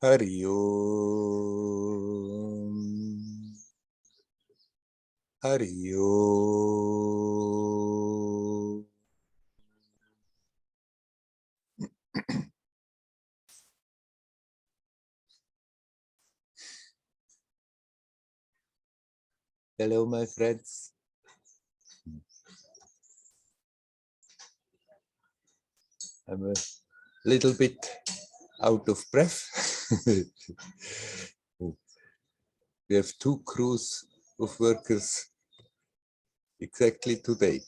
Hari Om. Hari Om. Hello, my friends. I'm a little bit out of breath. We have 2 crews of workers exactly today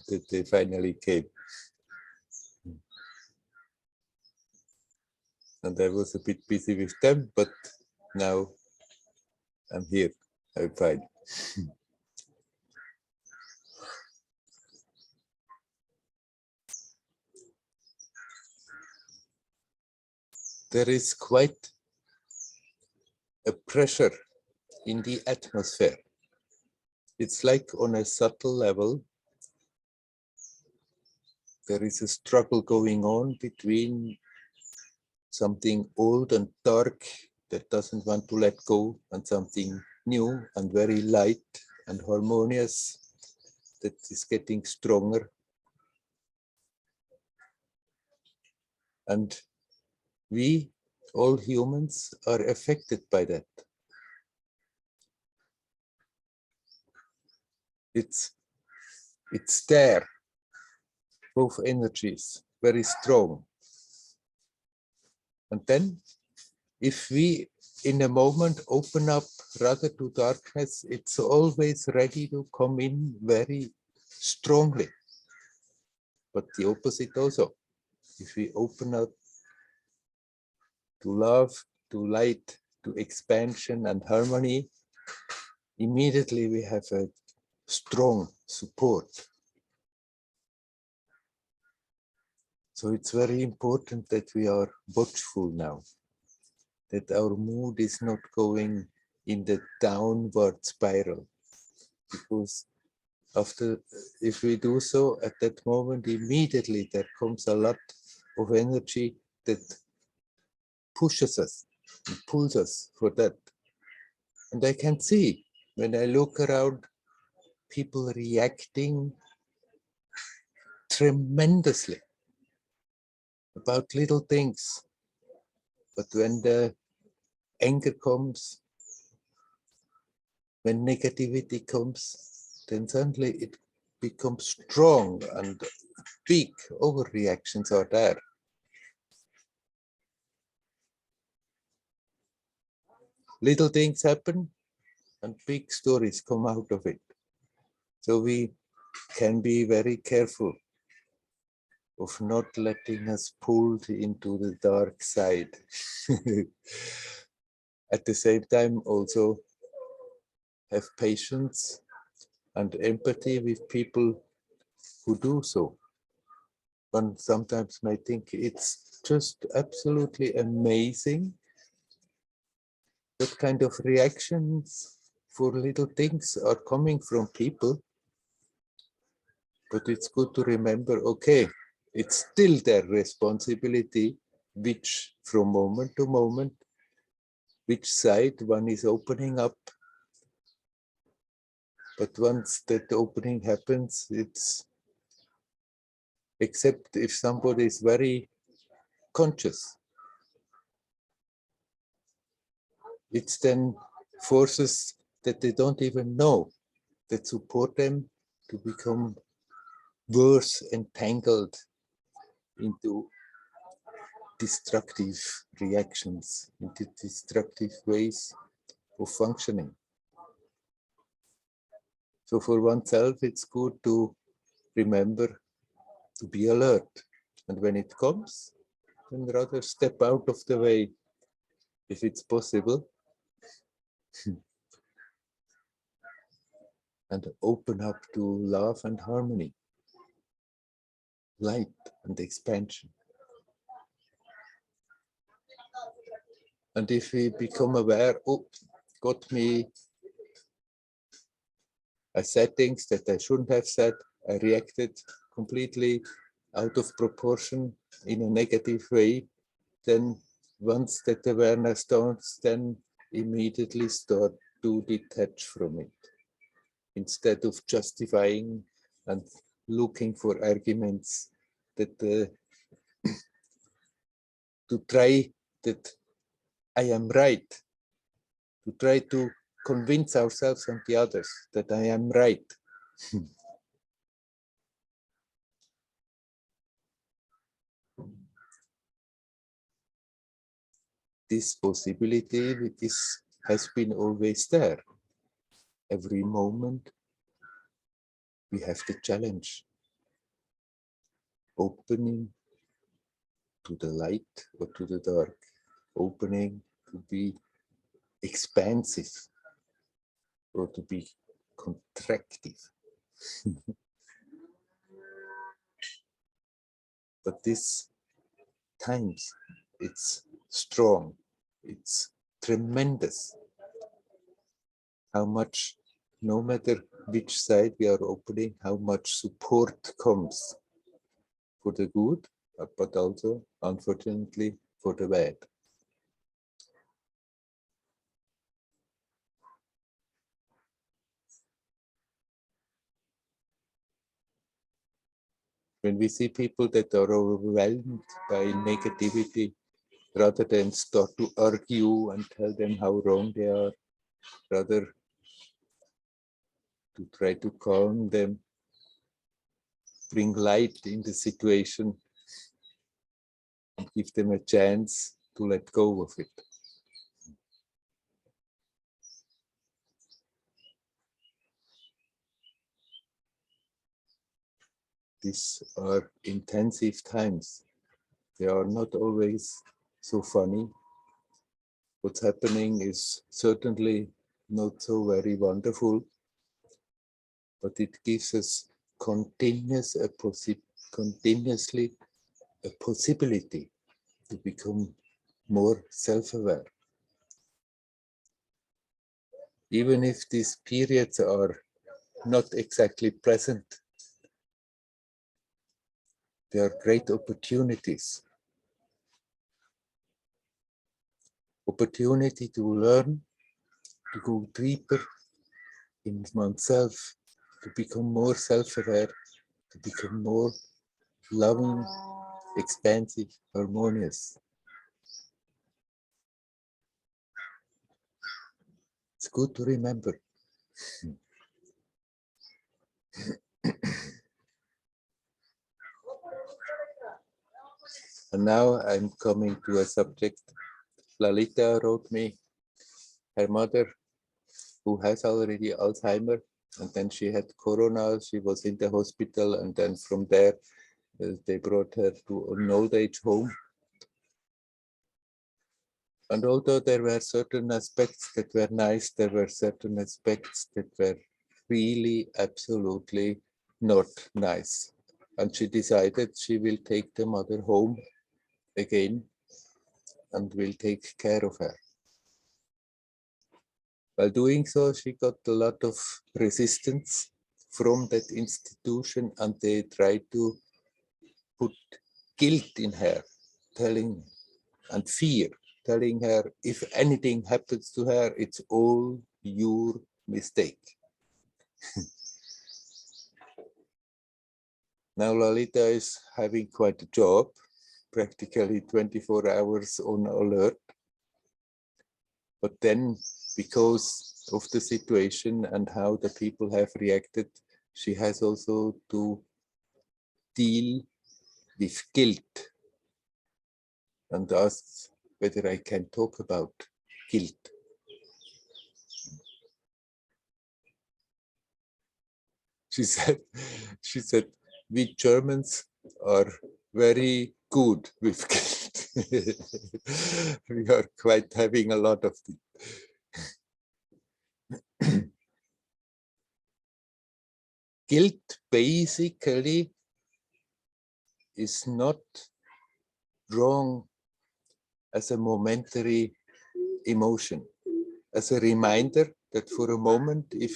that they finally came. And I was a bit busy with them, but now I'm here. I'm fine. There is quite a pressure in the atmosphere. It's like on a subtle level, there is a struggle going on between something old and dark that doesn't want to let go and something new and very light and harmonious that is getting stronger. And we, all humans, are affected by that. It's there, both energies, very strong. And then, if we, in a moment, open up rather to darkness, it's always ready to come in very strongly. But the opposite also. If we open up to love, to light, to expansion and harmony, immediately we have a strong support. So it's very important that we are watchful now, that our mood is not going in the downward spiral, because if we do so, at that moment, immediately there comes a lot of energy that pushes us and pulls us for that. And I can see when I look around, people reacting tremendously about little things. But when the anger comes, when negativity comes, then suddenly it becomes strong and big overreactions are there. Little things happen and big stories come out of it. So we can be very careful of not letting us pulled into the dark side. At the same time, also have patience and empathy with people who do so. One sometimes may think it's just absolutely amazing what kind of reactions for little things are coming from people. But it's good to remember, okay, it's still their responsibility, which from moment to moment, which side one is opening up. But once that opening happens, it's, except if somebody is very conscious, it's then forces that they don't even know that support them to become worse entangled into destructive reactions, into destructive ways of functioning. So for oneself, it's good to remember to be alert. And when it comes, then rather step out of the way, if it's possible, and open up to love and harmony, light and expansion. And if we become aware, oh, got me, I said things that I shouldn't have said, I reacted completely out of proportion in a negative way, then once that awareness starts, then immediately start to detach from it. Instead of justifying and looking for arguments that to try that I am right, to try to convince ourselves and the others that I am right. This possibility has been always there. Every moment we have the challenge, opening to the light or to the dark, opening to be expansive or to be contractive. But this times, it's strong, it's tremendous how much, no matter which side we are opening, how much support comes for the good, but also, unfortunately, for the bad. When we see people that are overwhelmed by negativity, rather than start to argue and tell them how wrong they are, rather to try to calm them, bring light in the situation, and give them a chance to let go of it. These are intensive times. They are not always so funny. What's happening is certainly not so very wonderful, but it gives us continuously a possibility to become more self-aware. Even if these periods are not exactly pleasant, they are great opportunities. Opportunity to learn, to go deeper in oneself, to become more self-aware, to become more loving, expansive, harmonious. It's good to remember. And now I'm coming to a subject. Lalita wrote me, her mother, who has already Alzheimer, and then she had Corona, she was in the hospital, and then from there, they brought her to an old age home. And although there were certain aspects that were nice, there were certain aspects that were really absolutely not nice. And she decided she will take the mother home again and will take care of her. While doing so, she got a lot of resistance from that institution, and they tried to put guilt in her, telling, and fear, telling her, if anything happens to her, it's all your mistake. Now Lalita is having quite a job, practically 24 hours on alert. But then, because of the situation and how the people have reacted, she has also to deal with guilt and asks whether I can talk about guilt. She said, we Germans are very good with guilt. We are quite having a lot of it. Guilt basically is not wrong as a momentary emotion, as a reminder that for a moment, if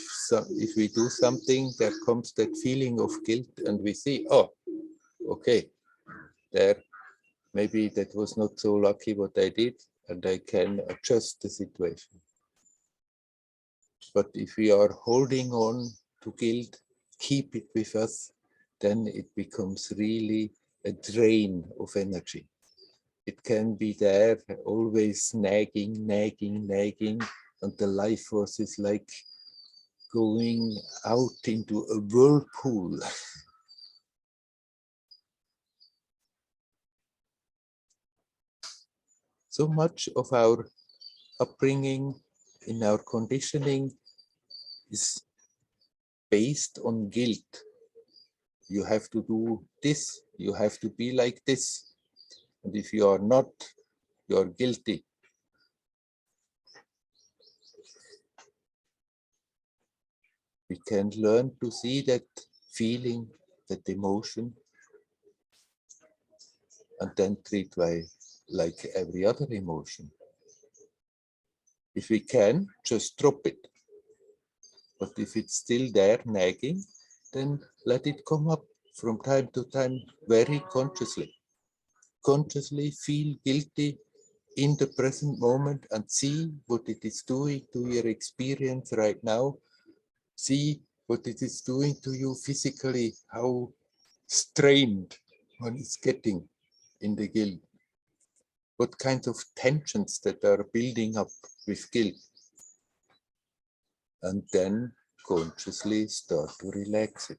we do something, there comes that feeling of guilt, and we see, oh, okay, there maybe that was not so lucky what I did, and I can adjust the situation. But if we are holding on to guilt, keep it with us, then it becomes really a drain of energy. It can be there, always nagging, nagging, nagging, and the life force is like going out into a whirlpool. So much of our upbringing, in our conditioning, is based on guilt. You have to do this, you have to be like this. And if you are not, you are guilty. We can learn to see that feeling, that emotion, and then treat like every other emotion. If we can, just drop it. But if it's still there nagging, then let it come up from time to time very consciously. Consciously feel guilty in the present moment and see what it is doing to your experience right now. See what it is doing to you physically, how strained one is getting in the guilt. What kinds of tensions that are building up with guilt. And then consciously start to relax it.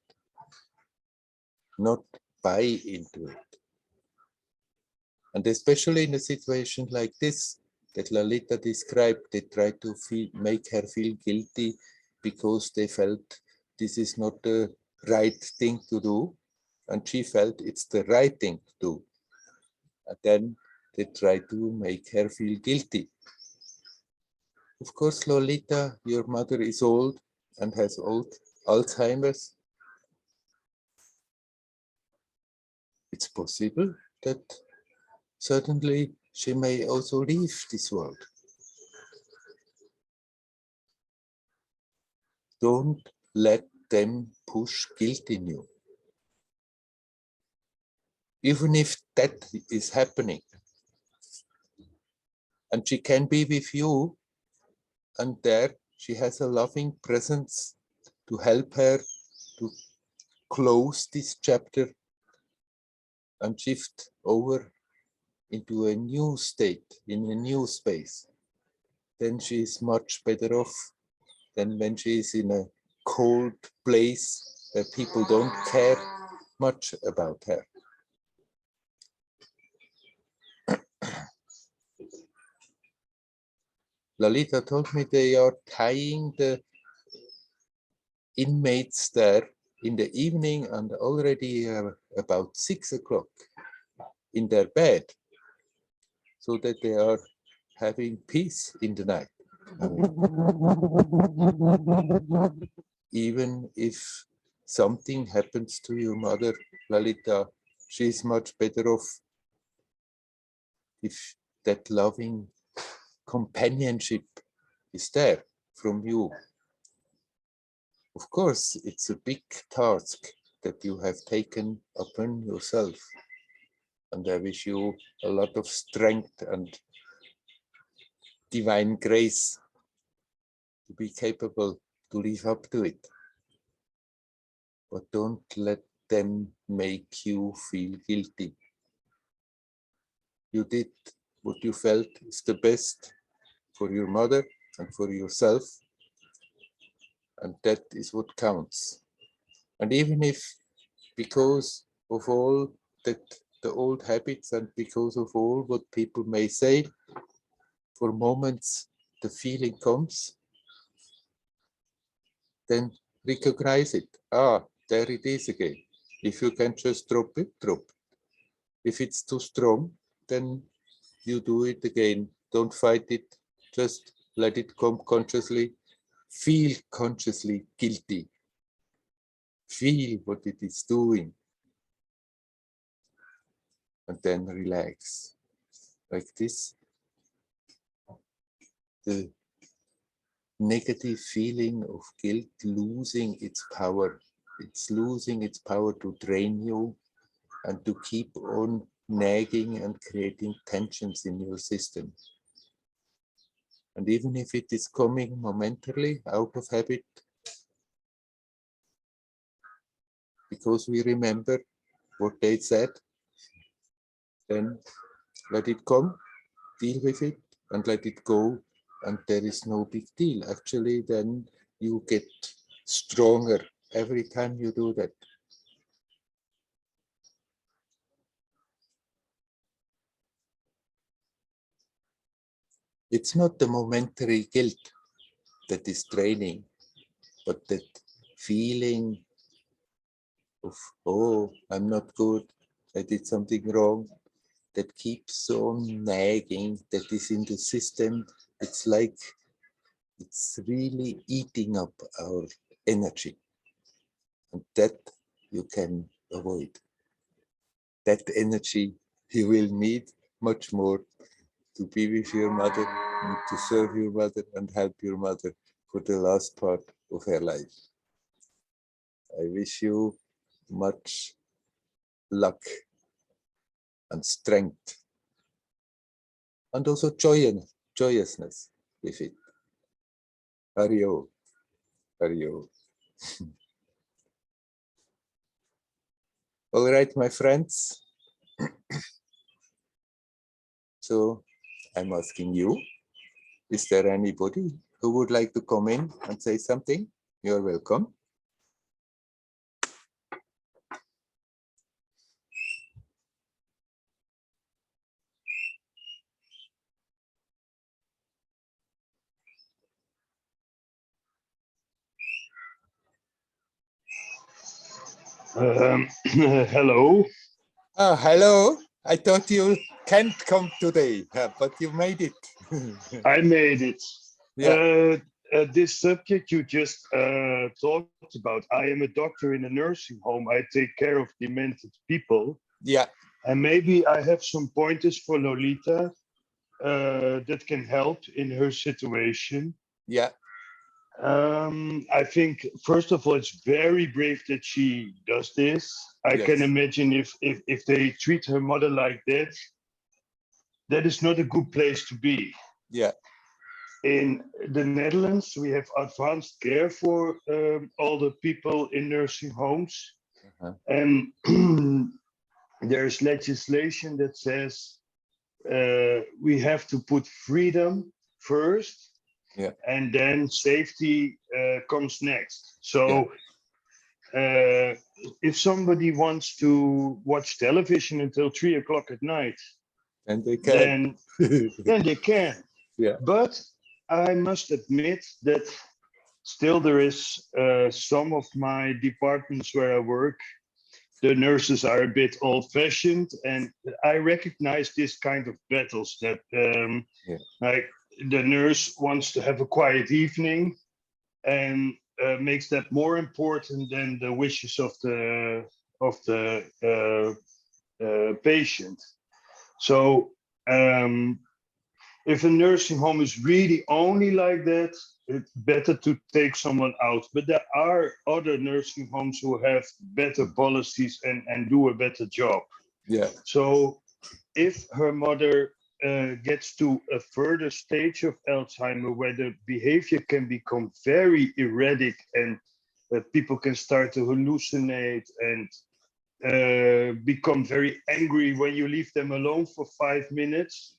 Not buy into it. And especially in a situation like this that Lalita described, they tried to make her feel guilty because they felt this is not the right thing to do. And she felt it's the right thing to do. And then they tried to make her feel guilty. Of course, Lolita, your mother is old and has old Alzheimer's. It's possible that certainly she may also leave this world. Don't let them push guilt in you. Even if that is happening. And she can be with you, and there she has a loving presence to help her to close this chapter and shift over into a new state, in a new space. Then she is much better off than when she is in a cold place where people don't care much about her. Lalita told me they are tying the inmates there in the evening and already about 6 o'clock in their bed so that they are having peace in the night. Even if something happens to your mother, Lalita, she's much better off if that loving companionship is there from you. Of course, it's a big task that you have taken upon yourself. And I wish you a lot of strength and divine grace to be capable to live up to it. But don't let them make you feel guilty. You did what you felt is the best for your mother and for yourself. And that is what counts. And even if because of all that the old habits and because of all what people may say, for moments the feeling comes, then recognize it. Ah, there it is again. If you can just drop it, drop it. If it's too strong, then you do it again. Don't fight it. Just let it come consciously. Feel consciously guilty. Feel what it is doing. And then relax. Like this. The negative feeling of guilt losing its power. It's losing its power to drain you and to keep on nagging and creating tensions in your system. And even if it is coming momentarily out of habit, because we remember what they said, then let it come, deal with it, and let it go, and there is no big deal. Actually, then you get stronger every time you do that. It's not the momentary guilt that is draining, but that feeling of, oh, I'm not good, I did something wrong, that keeps on nagging, that is in the system. It's like it's really eating up our energy. And that you can avoid. That energy you will need much more to be with your mother and to serve your mother and help your mother for the last part of her life. I wish you much luck and strength and also joyousness with it. Hario, Hario. All right, my friends. So I'm asking you, is there anybody who would like to come in and say something? You're welcome. Hello. Oh, hello. I thought you can't come today, but you made it. I made it. Yeah, This subject you just talked about, I am a doctor in a nursing home. I take care of demented people. yeah, And maybe I have some pointers for Lolita that can help in her situation. yeah, I think, first of all, it's very brave that she does this. I can yes, imagine if they treat her mother like that, that is not a good place to be. yeah, In the Netherlands, we have advanced care for all the people in nursing homes. uh-huh. And there's legislation that says we have to put freedom first, Yeah, and then safety comes next. yeah, So if somebody wants to watch television until 3 o'clock at night, and they can. then they can. Yeah, But I must admit that still there is some of my departments where I work, the nurses are a bit old-fashioned, and I recognize this kind of battles that yeah, like the nurse wants to have a quiet evening and makes that more important than the wishes of the patient. So if a nursing home is really only like that, it's better to take someone out. But there are other nursing homes who have better policies and do a better job. yeah, So if her mother gets to a further stage of Alzheimer where the behavior can become very erratic and people can start to hallucinate and become very angry when you leave them alone for 5 minutes,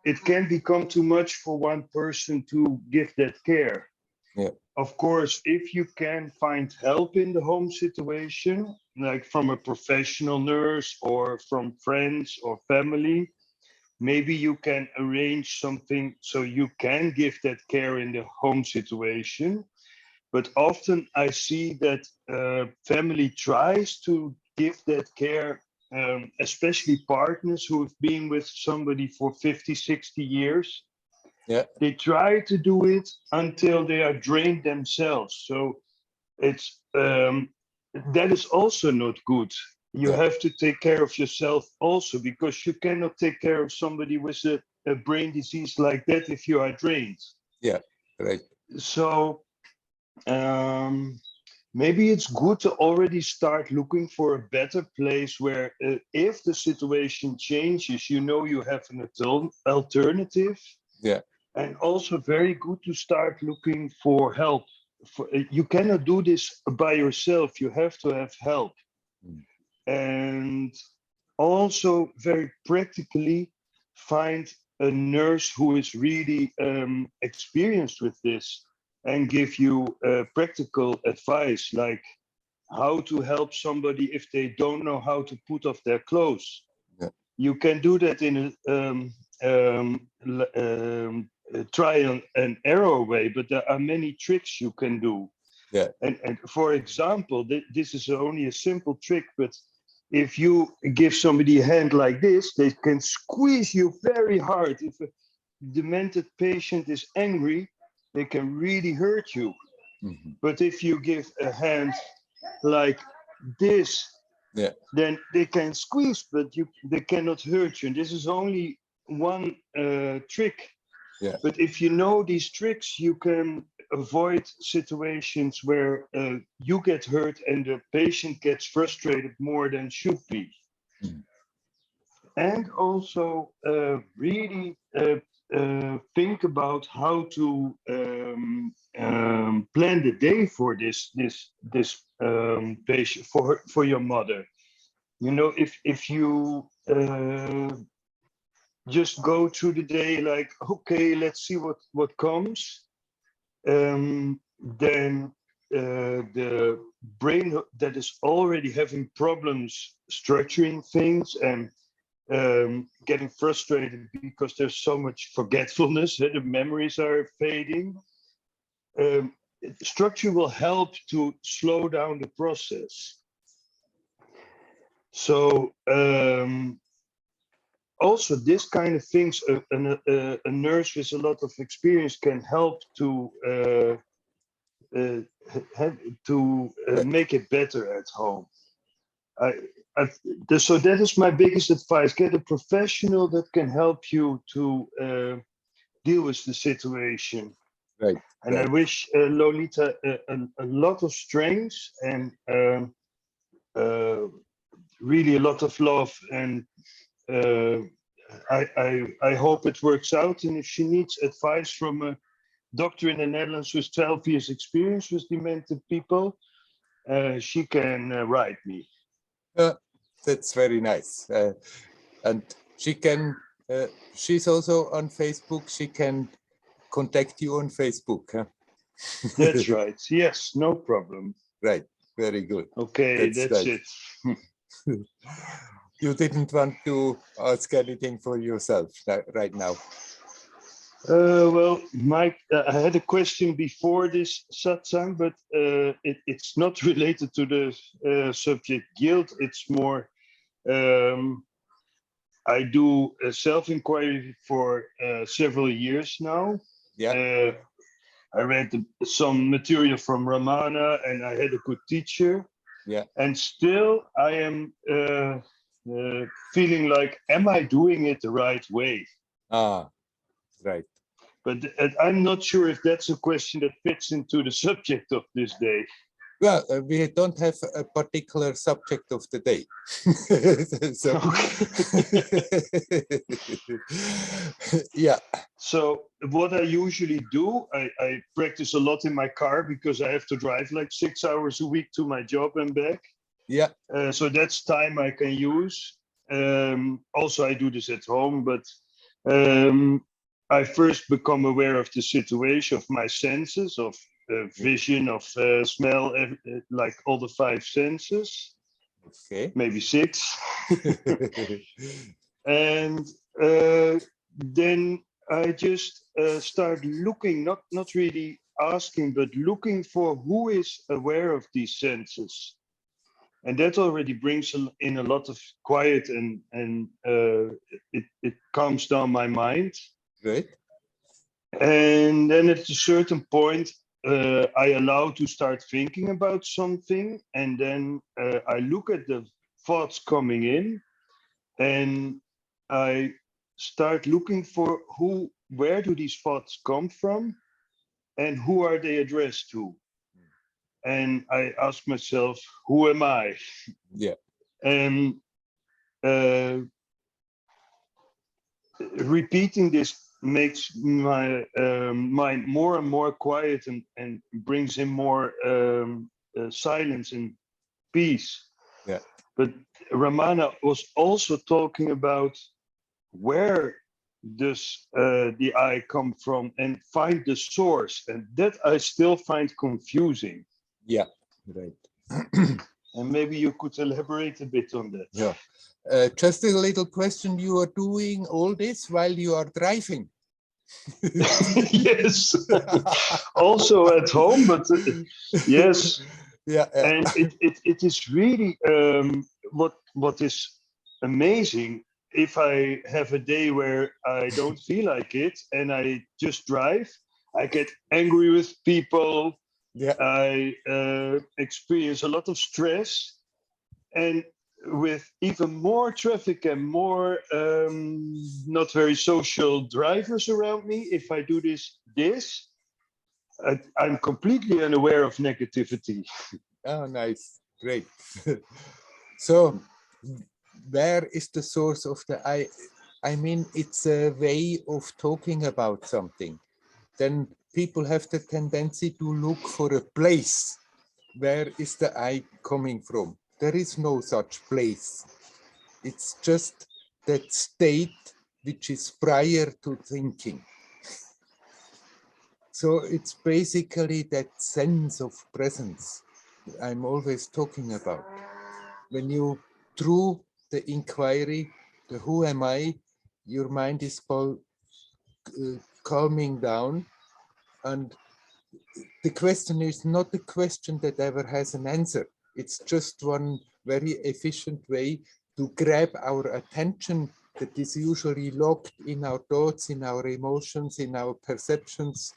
it can become too much for one person to give that care. yeah, Of course, if you can find help in the home situation, like from a professional nurse or from friends or family, maybe you can arrange something so you can give that care in the home situation. But often I see that family tries to give that care, especially partners who have been with somebody for 50, 60 years. yeah, They try to do it until they are drained themselves. So it's that is also not good. You yeah, have to take care of yourself also, because you cannot take care of somebody with a brain disease like that if you are drained. yeah, right. So um, maybe it's good to already start looking for a better place where if the situation changes, you know you have an alternative. Yeah. And also very good to start looking for help. You cannot do this by yourself. You have to have help. Mm. And also very practically find a nurse who is really experienced with this and give you practical advice, like how to help somebody if they don't know how to put off their clothes. Yeah. You can do that in a trial and error way, but there are many tricks you can do. Yeah. And for example, this is only a simple trick, but if you give somebody a hand like this, they can squeeze you very hard. If a demented patient is angry, they can really hurt you. Mhm. But if you give a hand like this, Yeah. then they can squeeze, but they cannot hurt you. And this is only one trick. Yeah. But if you know these tricks, you can avoid situations where you get hurt and the patient gets frustrated more than should be. Mm. And also really think about how to plan the day for this patient, for your mother. You know, if you just go through the day like, okay, let's see what comes, then the brain that is already having problems structuring things and getting frustrated because there's so much forgetfulness, the memories are fading. Um, Structure will help to slow down the process. So also this kind of things, a nurse with a lot of experience can help to uh, make it better at home. I, I, so that is my biggest advice: get a professional that can help you to deal with the situation. Right. And I Right. wish Lolita a lot of strength and uh, really a lot of love. And uh, I hope it works out. And if she needs advice from a doctor in the Netherlands with 12 years experience with demented people, she can write me. That's very nice. And she can. She's also on Facebook. She can contact you on Facebook. Huh? That's right. Yes, no problem. Right. Very good. Okay, That's that's nice. it. You didn't want to ask anything for yourself right now. Well, Mike, I had a question before this satsang, but it's not related to the subject guilt. It's more, I do self-inquiry for several years now. Yeah. I read some material from Ramana and I had a good teacher. Yeah. And still I am feeling like, am I doing it the right way? Ah, right. But I'm not sure if that's a question that fits into the subject of this day. Well, we don't have a particular subject of the day. So, yeah. So what I usually do, I practice a lot in my car because I have to drive like 6 hours a week to my job and back. Yeah. So that's time I can use. Also, I do this at home, but I first become aware of the situation, of my senses, of vision, of smell, like all the five senses, Okay. maybe six. And then I just start looking, not really asking, but looking for who is aware of these senses. And that already brings in a lot of quiet and it calms down my mind. Right. And then at a certain point, I allow to start thinking about something, and then I look at the thoughts coming in, and I start looking for where do these thoughts come from, and who are they addressed to? and I ask myself, who am I? Yeah. And repeating this makes my mind more and more quiet, and brings in more silence and peace. Yeah. But Ramana was also talking about where does the I come from, and find the source, and that I still find confusing. Yeah. Right. And maybe you could elaborate a bit on that. Yeah. Just a little question. You are doing all this while you are driving. Yes. Also at home, but yes. Yeah. And it is really what is amazing. If I have a day where I don't feel like it and I just drive, I get angry with people. Yeah. I experience a lot of stress, and with even more traffic and more not very social drivers around me, if I do this, I'm completely unaware of negativity. Oh, nice. Great. So, where is the source of the I? I mean, it's a way of talking about something. Then people have the tendency to look for a place. Where is the I coming from? There is no such place. It's just that state which is prior to thinking. So it's basically that sense of presence I'm always talking about. When you, through the inquiry, the who am I, your mind is calming down, and the question is not a question that ever has an answer. It's just one very efficient way to grab our attention that is usually locked in our thoughts, in our emotions, in our perceptions,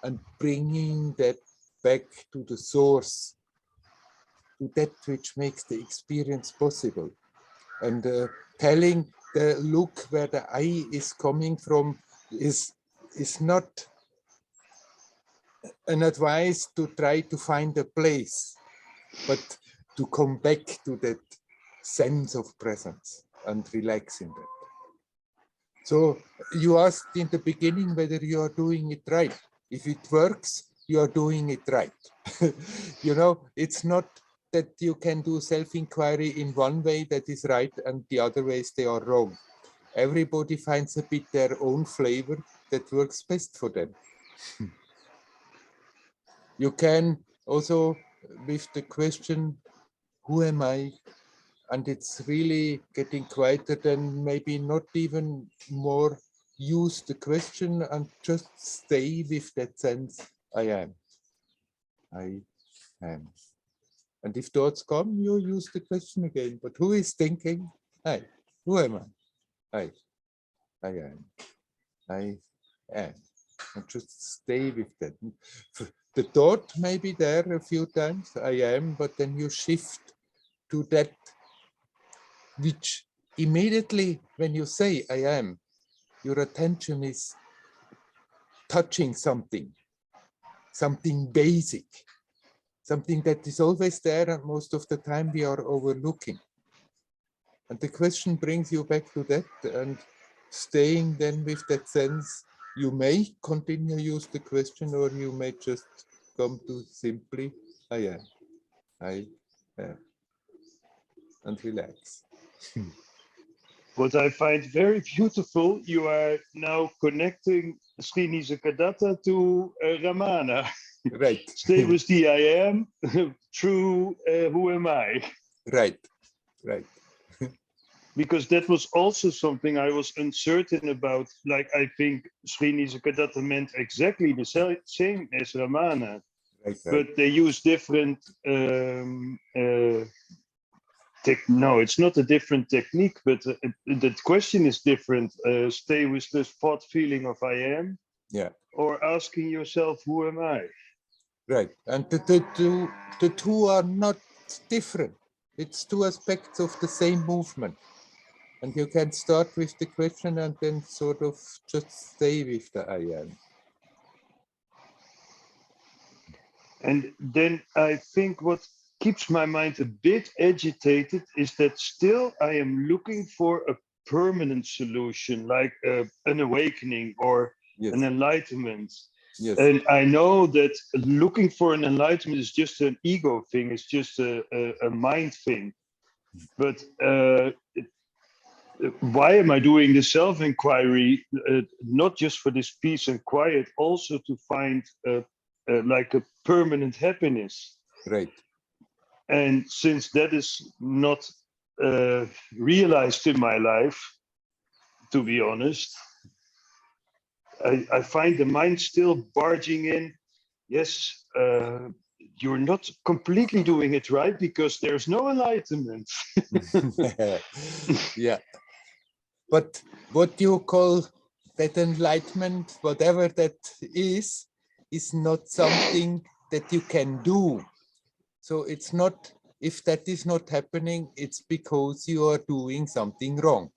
and bringing that back to the source, to that which makes the experience possible. And telling the look where the I is coming from is not an advice to try to find a place, but to come back to that sense of presence and relax in that. So you asked in the beginning whether you are doing it right. If it works, you are doing it right. You know, it's not that you can do self-inquiry in one way that is right and the other ways they are wrong. Everybody finds a bit their own flavor that works best for them. You can also, with the question, who am I? And it's really getting quieter, then maybe not even more use the question and just stay with that sense, I am. I am. And if thoughts come, you use the question again. But who is thinking? I. Who am I? I am. I am. And just stay with that. The thought may be there a few times, I am, but then you shift to that which immediately when you say I am, your attention is touching something basic, something that is always there and most of the time we are overlooking. And the question brings you back to that, and staying then with that sense, you may continue use the question, or you may just come to simply I am, I am, and relax. What I find very beautiful, you are now connecting Srini Zakadatta to Ramana. Right. Stay with the I am, true who am I? Right, right. Because that was also something I was uncertain about. Like, I think Srini Zakadatta meant exactly the same as Ramana, Right, right. but they use different no, it's not a different technique, but the question is different. Stay with the spot feeling of I am, Yeah. or asking yourself, who am I? Right, and the two are not different. It's two aspects of the same movement. And you can start with the question and then sort of just stay with the I am. And then I think what keeps my mind a bit agitated is that still I am looking for a permanent solution, like an awakening or an Yes, enlightenment. yes, And I know that looking for an enlightenment is just an ego thing, it's just a mind thing. But why am I doing the self inquiry? Not just for this peace and quiet, also to find like a permanent happiness. right. And since that is not realized in my life, to be honest, I find the mind still barging in. Yes, you're not completely doing it right because there's no enlightenment. Yeah, but what you call that enlightenment, whatever that is not something that you can do. So it's not, if that is not happening, it's because you are doing something wrong.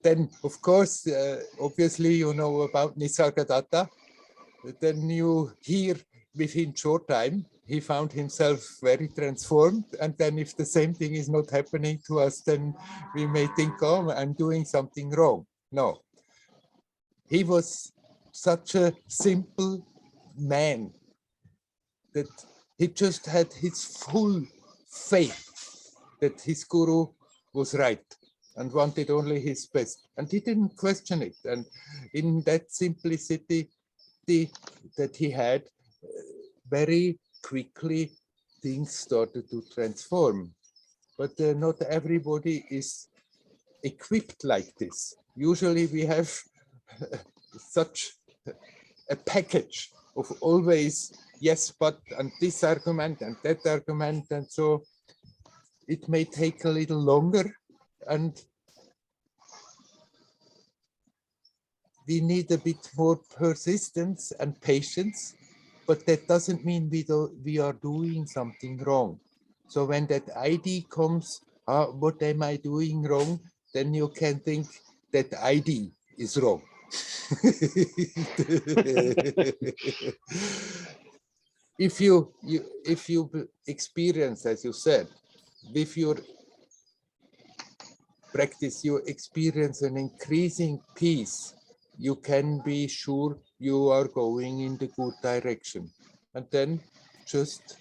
Then, of course, obviously, you know about Nisargadatta. Then you hear within short time, he found himself very transformed. And then if the same thing is not happening to us, then we may think, oh, I'm doing something wrong. No, he was such a simple man that he just had his full faith that his guru was right and wanted only his best. And he didn't question it. And in that simplicity that he had, very quickly things started to transform. But not everybody is equipped like this. Usually we have such a package of always yes, but, and this argument and that argument. And so it may take a little longer, and we need a bit more persistence and patience, but that doesn't mean we are doing something wrong. So when that ID comes, what am I doing wrong? Then you can think that ID is wrong. if you experience, as you said, with your practice, you experience an increasing peace, you can be sure you are going in the good direction. And then just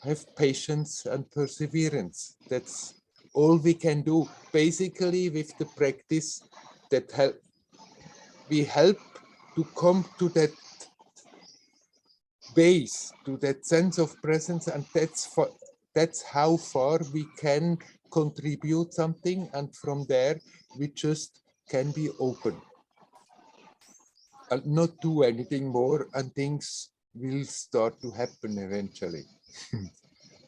have patience and perseverance. That's all we can do. Basically, with the practice, that we help to come to that base, to that sense of presence, and that's how far we can contribute something, and from there we just can be open and not do anything more, and things will start to happen eventually.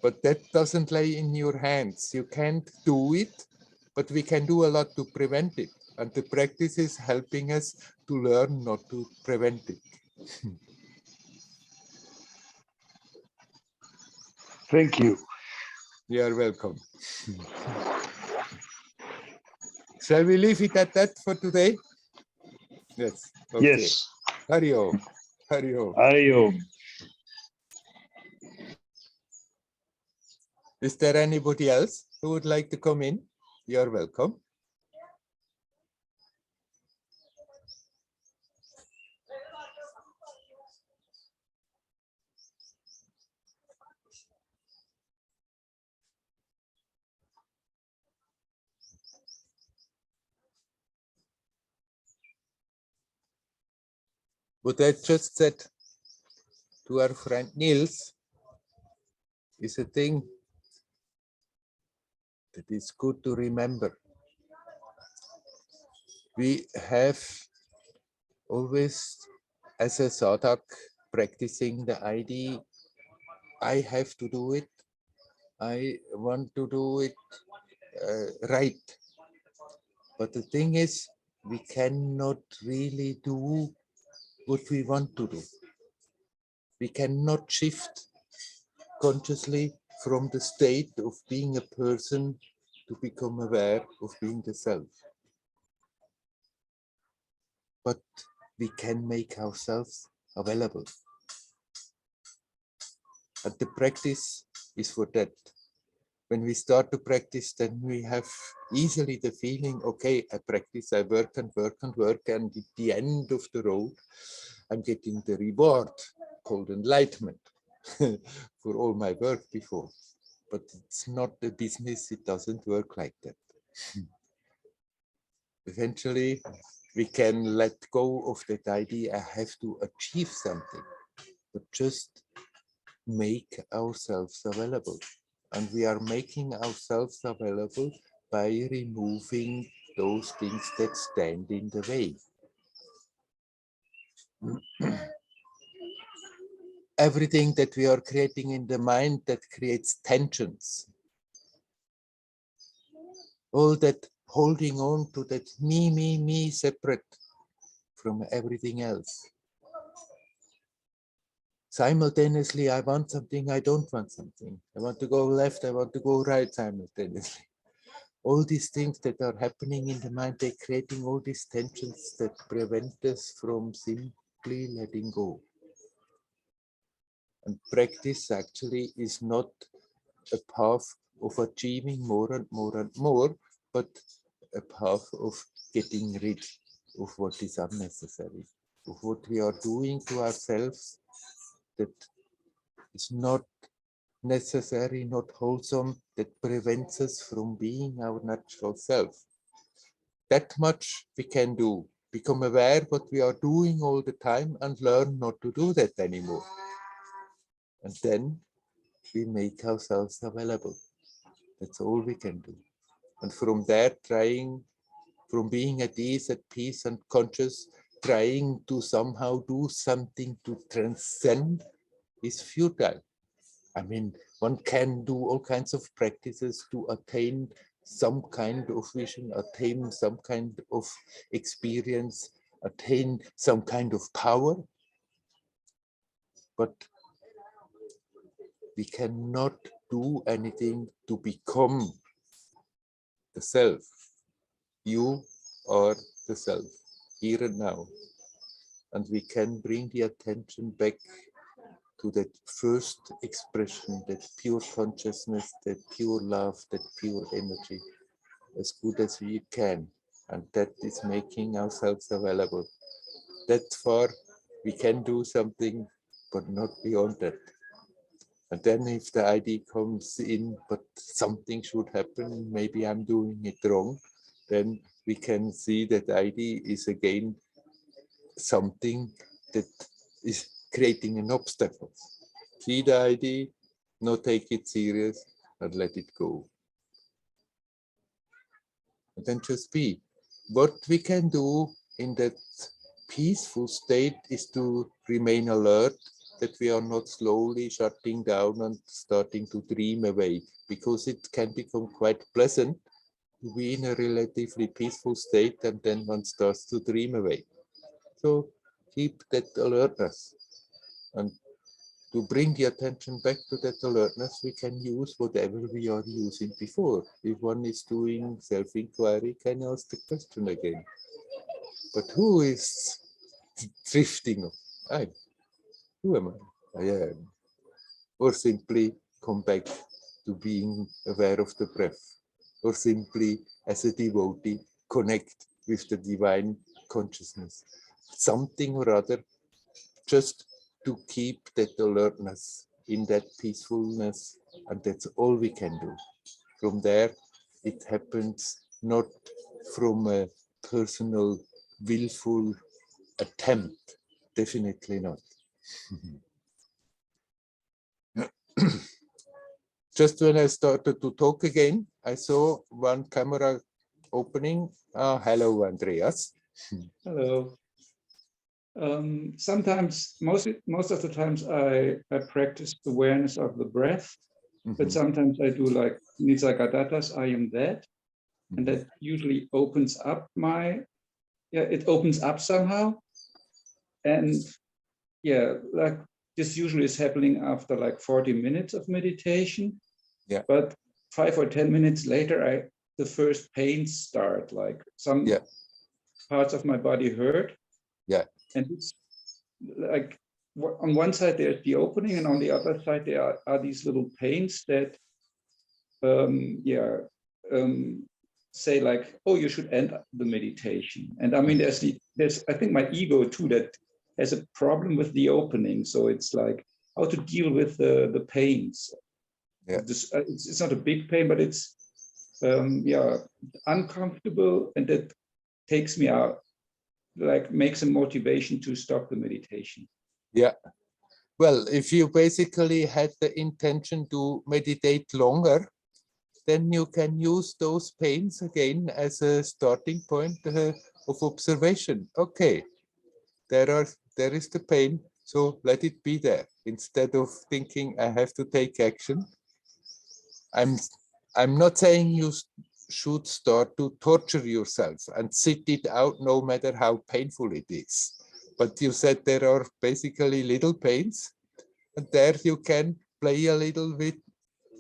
But that doesn't lay in your hands. You can't do it, but we can do a lot to prevent it, and the practice is helping us to learn not to prevent it. Thank you. You are welcome. Shall we leave it at that for today? Yes. Okay. Yes. Hari Om. Hari Om. Ariom. Is there anybody else who would like to come in? You're welcome. What I just said to our friend Niels is a thing that is good to remember. We have always, as a sadhak, practicing the ID, I have to do it, I want to do it right. But the thing is, we cannot really do what we want to do. We cannot shift consciously from the state of being a person to become aware of being the self. But we can make ourselves available. And the practice is for that. When we start to practice, then we have easily the feeling, okay, I practice, I work and work and work, and at the end of the road, I'm getting the reward called enlightenment for all my work before. But it's not a business, it doesn't work like that. Eventually, we can let go of that idea, I have to achieve something, but just make ourselves available. And we are making ourselves available by removing those things that stand in the way. Everything that we are creating in the mind that creates tensions, all that holding on to that me, separate from everything else. Simultaneously, I want something, I don't want something. I want to go left, I want to go right simultaneously. All these things that are happening in the mind, they're creating all these tensions that prevent us from simply letting go. And practice actually is not a path of achieving more and more and more, but a path of getting rid of what is unnecessary, of what we are doing to ourselves that is not necessary, not wholesome, that prevents us from being our natural self. That much we can do. Become aware what we are doing all the time and learn not to do that anymore. And then we make ourselves available. That's all we can do. And from there, trying, from being at ease, at peace and conscious, trying to somehow do something to transcend is futile. I mean, one can do all kinds of practices to attain some kind of vision, attain some kind of experience, attain some kind of power, but we cannot do anything to become the self. You are the self, here and now. And we can bring the attention back to that first expression, that pure consciousness, that pure love, that pure energy, as good as we can. And that is making ourselves available. That far we can do something, but not beyond that. And then if the idea comes in, but something should happen, maybe I'm doing it wrong, then we can see that idea is again something that is creating an obstacle. See the idea, not take it serious, and let it go. And then just be. What we can do in that peaceful state is to remain alert, that we are not slowly shutting down and starting to dream away, because it can become quite pleasant to be in a relatively peaceful state and then one starts to dream away. So keep that alertness. And to bring the attention back to that alertness, we can use whatever we are using before. If one is doing self-inquiry, can ask the question again. But who is drifting? Who am I? I am. Or simply come back to being aware of the breath. Or simply, as a devotee, connect with the divine consciousness. Something or other, just to keep that alertness in that peacefulness, and that's all we can do. From there, it happens not from a personal, willful attempt, definitely not. Just when I started to talk again, I saw one camera opening. Hello, Andreas. Hello. Sometimes, most of the times, I practice awareness of the breath, but sometimes I do like Nisargadatas, I am that, and that usually opens up it opens up somehow, and like this usually is happening after like 40 minutes of meditation. Yeah. But 5 or 10 minutes later, the first pains start, like some parts of my body hurt. Yeah. And it's like on one side there's the opening, and on the other side there are these little pains that say like, oh, you should end the meditation. And I mean, there's I think my ego too that has a problem with the opening. So it's like how to deal with the pains. Yeah. It's not a big pain, but it's uncomfortable, and that takes me out, like makes a motivation to stop the meditation. Yeah. Well, if you basically had the intention to meditate longer, then you can use those pains again as a starting point of observation. Okay, there is the pain, so let it be there. Instead of thinking I have to take action, I'm not saying you should start to torture yourself and sit it out no matter how painful it is. But you said there are basically little pains, and there you can play a little bit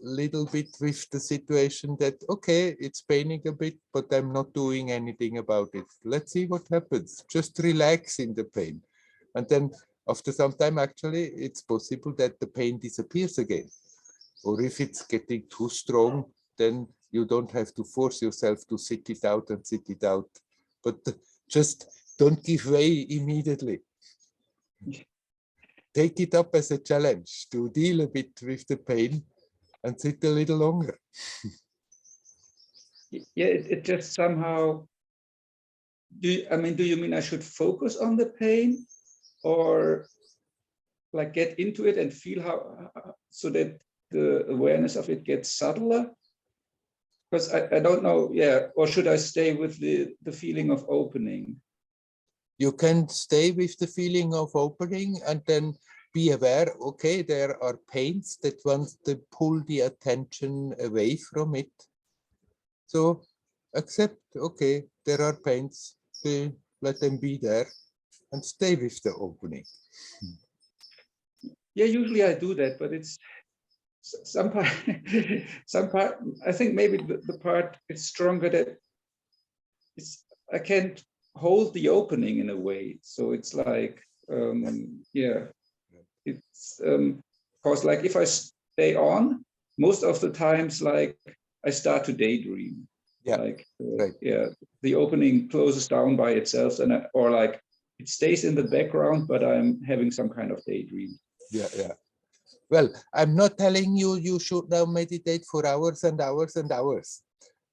with the situation that, okay, it's paining a bit, but I'm not doing anything about it. Let's see what happens. Just relax in the pain. And then after some time, actually, it's possible that the pain disappears again. Or if it's getting too strong, then you don't have to force yourself to sit it out and sit it out. But just don't give way immediately. Take it up as a challenge to deal a bit with the pain and sit a little longer. Yeah, it just somehow, do you mean I should focus on the pain, or like get into it and feel how, so that the awareness of it gets subtler? Because I don't know, yeah, or should I stay with the feeling of opening? You can stay with the feeling of opening and then be aware, okay, there are pains that want to pull the attention away from it. So accept, okay, there are pains, let them be there and stay with the opening. Yeah, usually I do that, but it's some part, I think maybe the part is stronger that I can't hold the opening in a way. So it's like, yeah, it's because like if I stay on, most of the times, like I start to daydream. Yeah, like right. Yeah, the opening closes down by itself, and or like it stays in the background, but I'm having some kind of daydream. Yeah, yeah. Well, I'm not telling you you should now meditate for hours and hours and hours.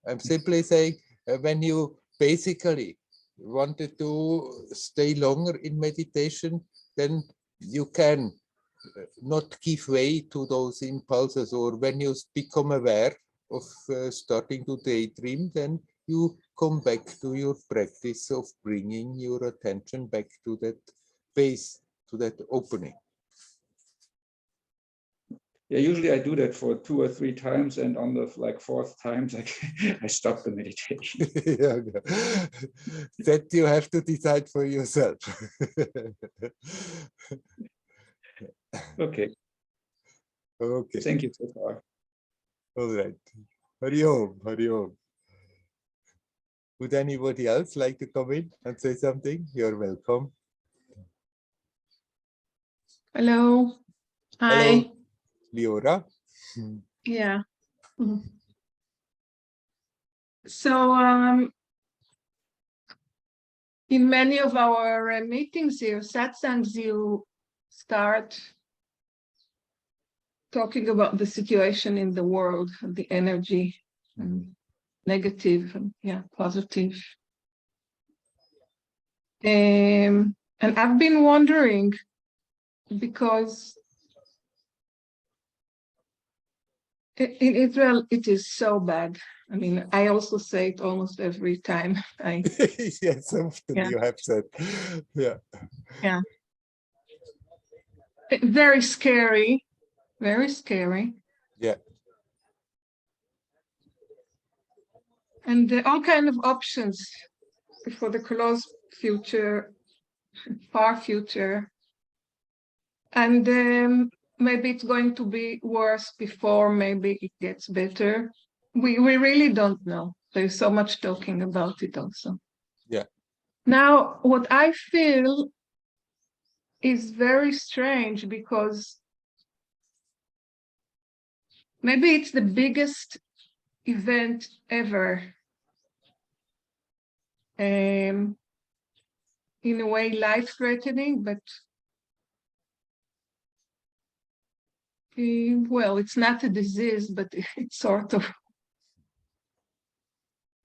I'm simply saying when you basically wanted to stay longer in meditation, then you can not give way to those impulses, or when you become aware of starting to daydream, then you come back to your practice of bringing your attention back to that base, to that opening. Yeah, usually I do that for 2 or 3 times, and on the like 4th times, I stop the meditation. Yeah, that you have to decide for yourself. Okay. Okay. Thank you so far. All right. Hari Om, Hari Om. Would anybody else like to come in and say something? You're welcome. Hello. Hi. Hello, Leora. Yeah. So in many of our meetings here, satsangs, you start talking about the situation in the world, the energy, and negative and positive. And I've been wondering, because in Israel, it is so bad. I mean, I also say it almost every time. Yes, often you have said. Yeah. Yeah. Very scary. Very scary. Yeah. And all kind of options for the close future, far future. And maybe it's going to be worse before, maybe it gets better. We really don't know. There's so much talking about it also. Yeah. Now, what I feel is very strange because maybe it's the biggest event ever. In a way, life-threatening, but well, it's not a disease, but it's sort of.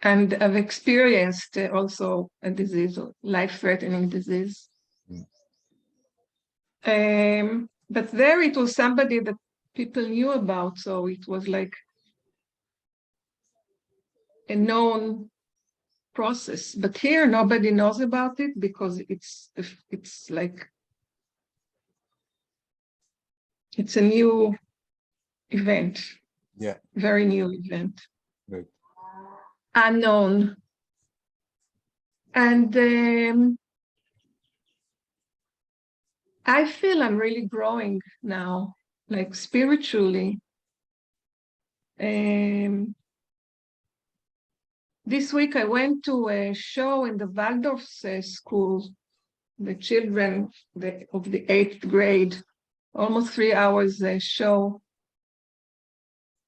And I've experienced also a disease, life-threatening disease. But there it was somebody that people knew about, so it was like a known process. But here nobody knows about it because it's like it's a new event. Yeah. Very new event. Right. Unknown. And I feel I'm really growing now, like spiritually. This week I went to a show in the Waldorf school, the children of the 8th grade, almost 3 hours show.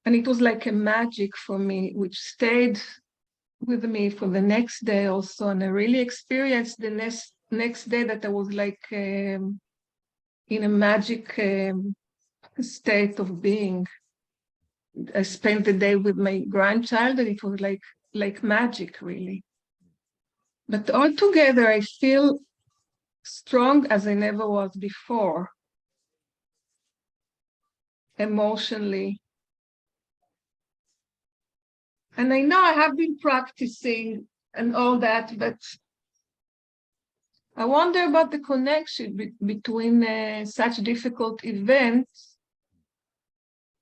And it was like a magic for me, which stayed with me for the next day also. And I really experienced the next day that I was like in a magic state of being. I spent the day with my grandchild and it was like magic, really. But altogether, I feel strong as I never was before, emotionally. And I know I have been practicing and all that, but I wonder about the connection between such difficult events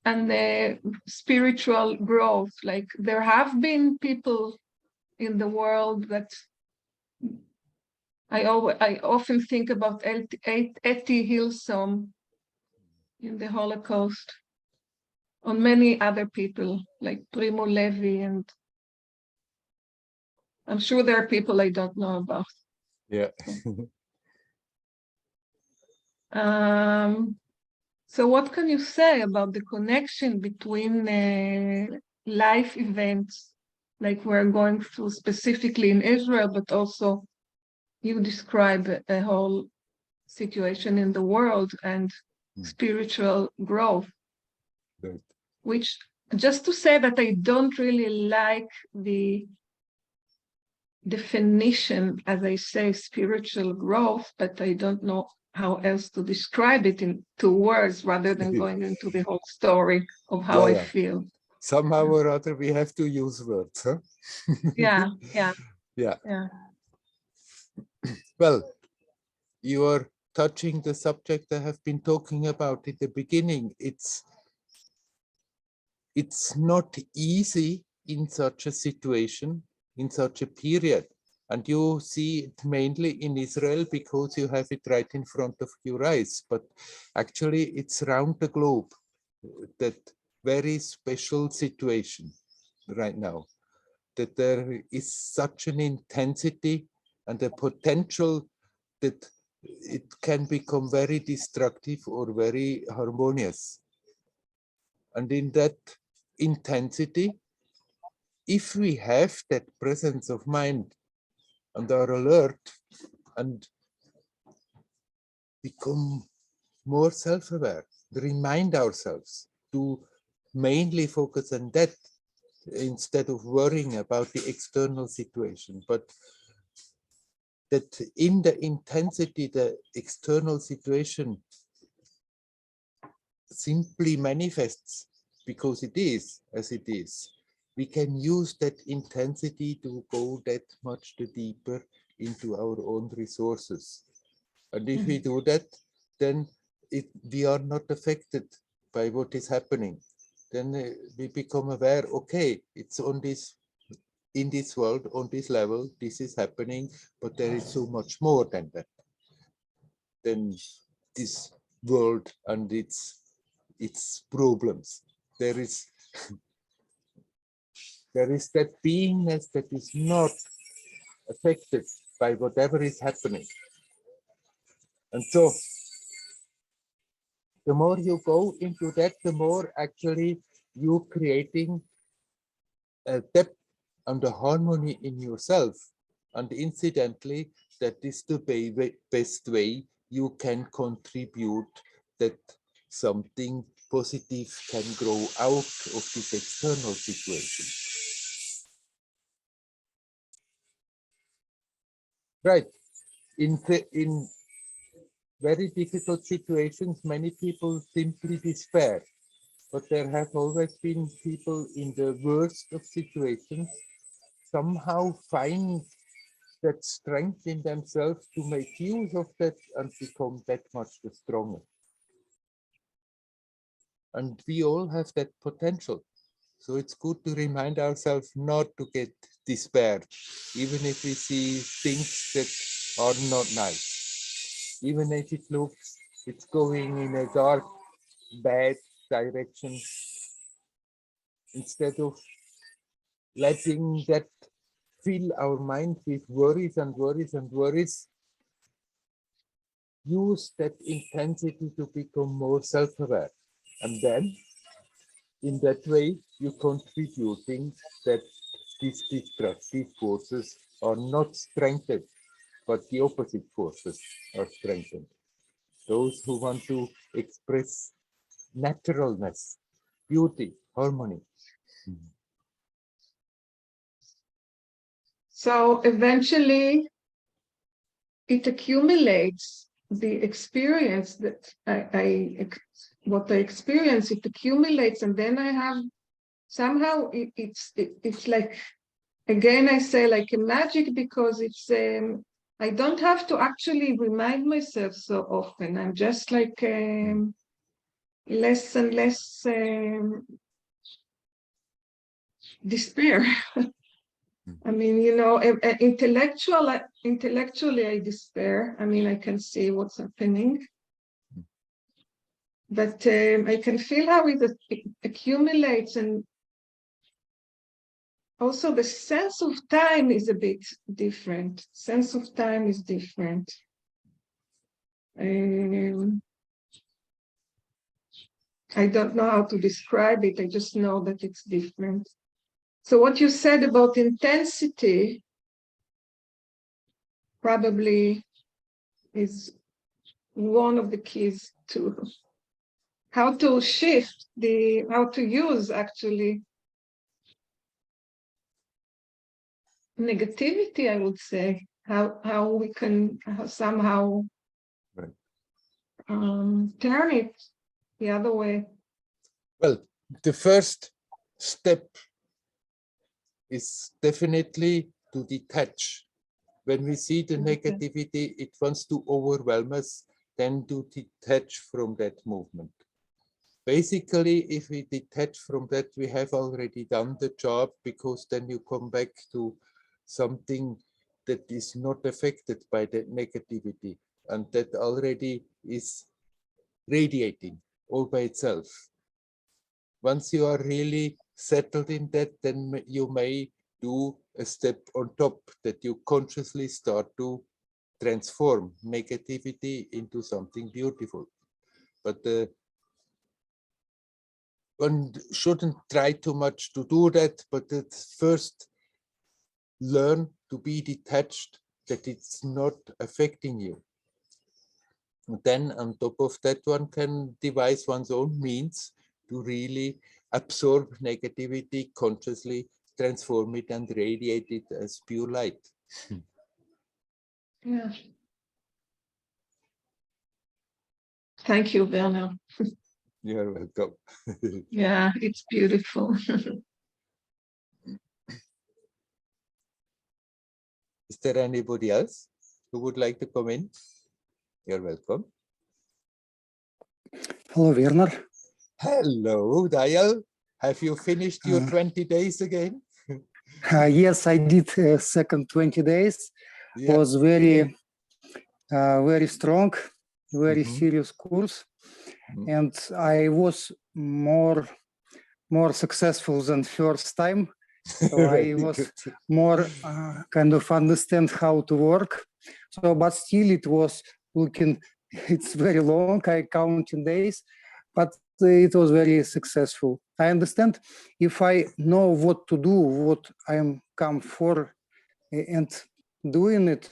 and the spiritual growth. Like there have been people in the world that I often think about Etty Hillsong in the Holocaust, on many other people like Primo Levi, and I'm sure there are people I don't know about. Yeah. So what can you say about the connection between life events like we're going through specifically in Israel, but also you describe a whole situation in the world and spiritual growth, Right. which just to say that I don't really like the definition, as I say, spiritual growth, but I don't know how else to describe it in 2 words rather than going into the whole story of how I feel. Somehow or other, we have to use words, huh? Yeah. Well, you are touching the subject I have been talking about at the beginning. It's not easy in such a situation, in such a period. And you see it mainly in Israel because you have it right in front of your eyes. But actually, it's around the globe, that very special situation right now, that there is such an intensity and a potential that it can become very destructive or very harmonious. And in that intensity, if we have that presence of mind and are alert and become more self-aware, remind ourselves to mainly focus on that instead of worrying about the external situation, but that in the intensity, the external situation simply manifests because it is as it is. We can use that intensity to go that much deeper into our own resources. And if we do that, then we are not affected by what is happening. Then we become aware, okay, it's on this, in this world, on this level, this is happening, but there is so much more than that, than this world and its problems. There is that beingness that is not affected by whatever is happening. And so the more you go into that, the more actually you creating a depth and a harmony in yourself. And incidentally, that is the best way you can contribute that something positive can grow out of this external situation. Right. In very difficult situations, many people simply despair. But there have always been people in the worst of situations somehow find that strength in themselves to make use of that and become that much the stronger. And we all have that potential. So it's good to remind ourselves not to get despaired, even if we see things that are not nice. Even if it looks it's going in a dark, bad direction, instead of letting that fill our mind with worries and worries and worries, use that intensity to become more self-aware. And then, in that way, you're contributing that these destructive forces are not strengthened, but the opposite forces are strengthened. Those who want to express naturalness, beauty, harmony. So eventually it accumulates. The experience that what I experience, it accumulates, and then I have somehow it's like, again I say, like a magic, because it's I don't have to actually remind myself so often. I'm just like less and less despair. I mean, you know, intellectually I despair. I mean, I can see what's happening, but I can feel how it accumulates, and also the sense of time is a bit different. Sense of time is different. I don't know how to describe it. I just know that it's different. So what you said about intensity probably is one of the keys to how to shift how to use actually negativity, I would say, how we can somehow Right. Turn it the other way. Well, the first step is definitely to detach. When we see the negativity, it wants to overwhelm us, then to detach from that movement. Basically, if we detach from that, we have already done the job, because then you come back to something that is not affected by that negativity, and that already is radiating all by itself. Once you are really settled in that, then you may do a step on top, that you consciously start to transform negativity into something beautiful. But one shouldn't try too much to do that, but it's first learn to be detached, that it's not affecting you. And then on top of that, one can devise one's own means to really absorb negativity, consciously transform it and radiate it as pure light. Yeah. Thank you, Werner. You're welcome. Yeah, it's beautiful. Is there anybody else who would like to come in? You're welcome. Hello, Werner. Hello, Dial. Have you finished your 20 days again? Yes, I did second 20 days. Yeah. Was very, very strong, very serious course. And I was more successful than first time. So I was more kind of understand how to work. So, but still it was looking it's very long, I count in days, but it was very successful. I understand if I know what to do, what I am come for, and doing it,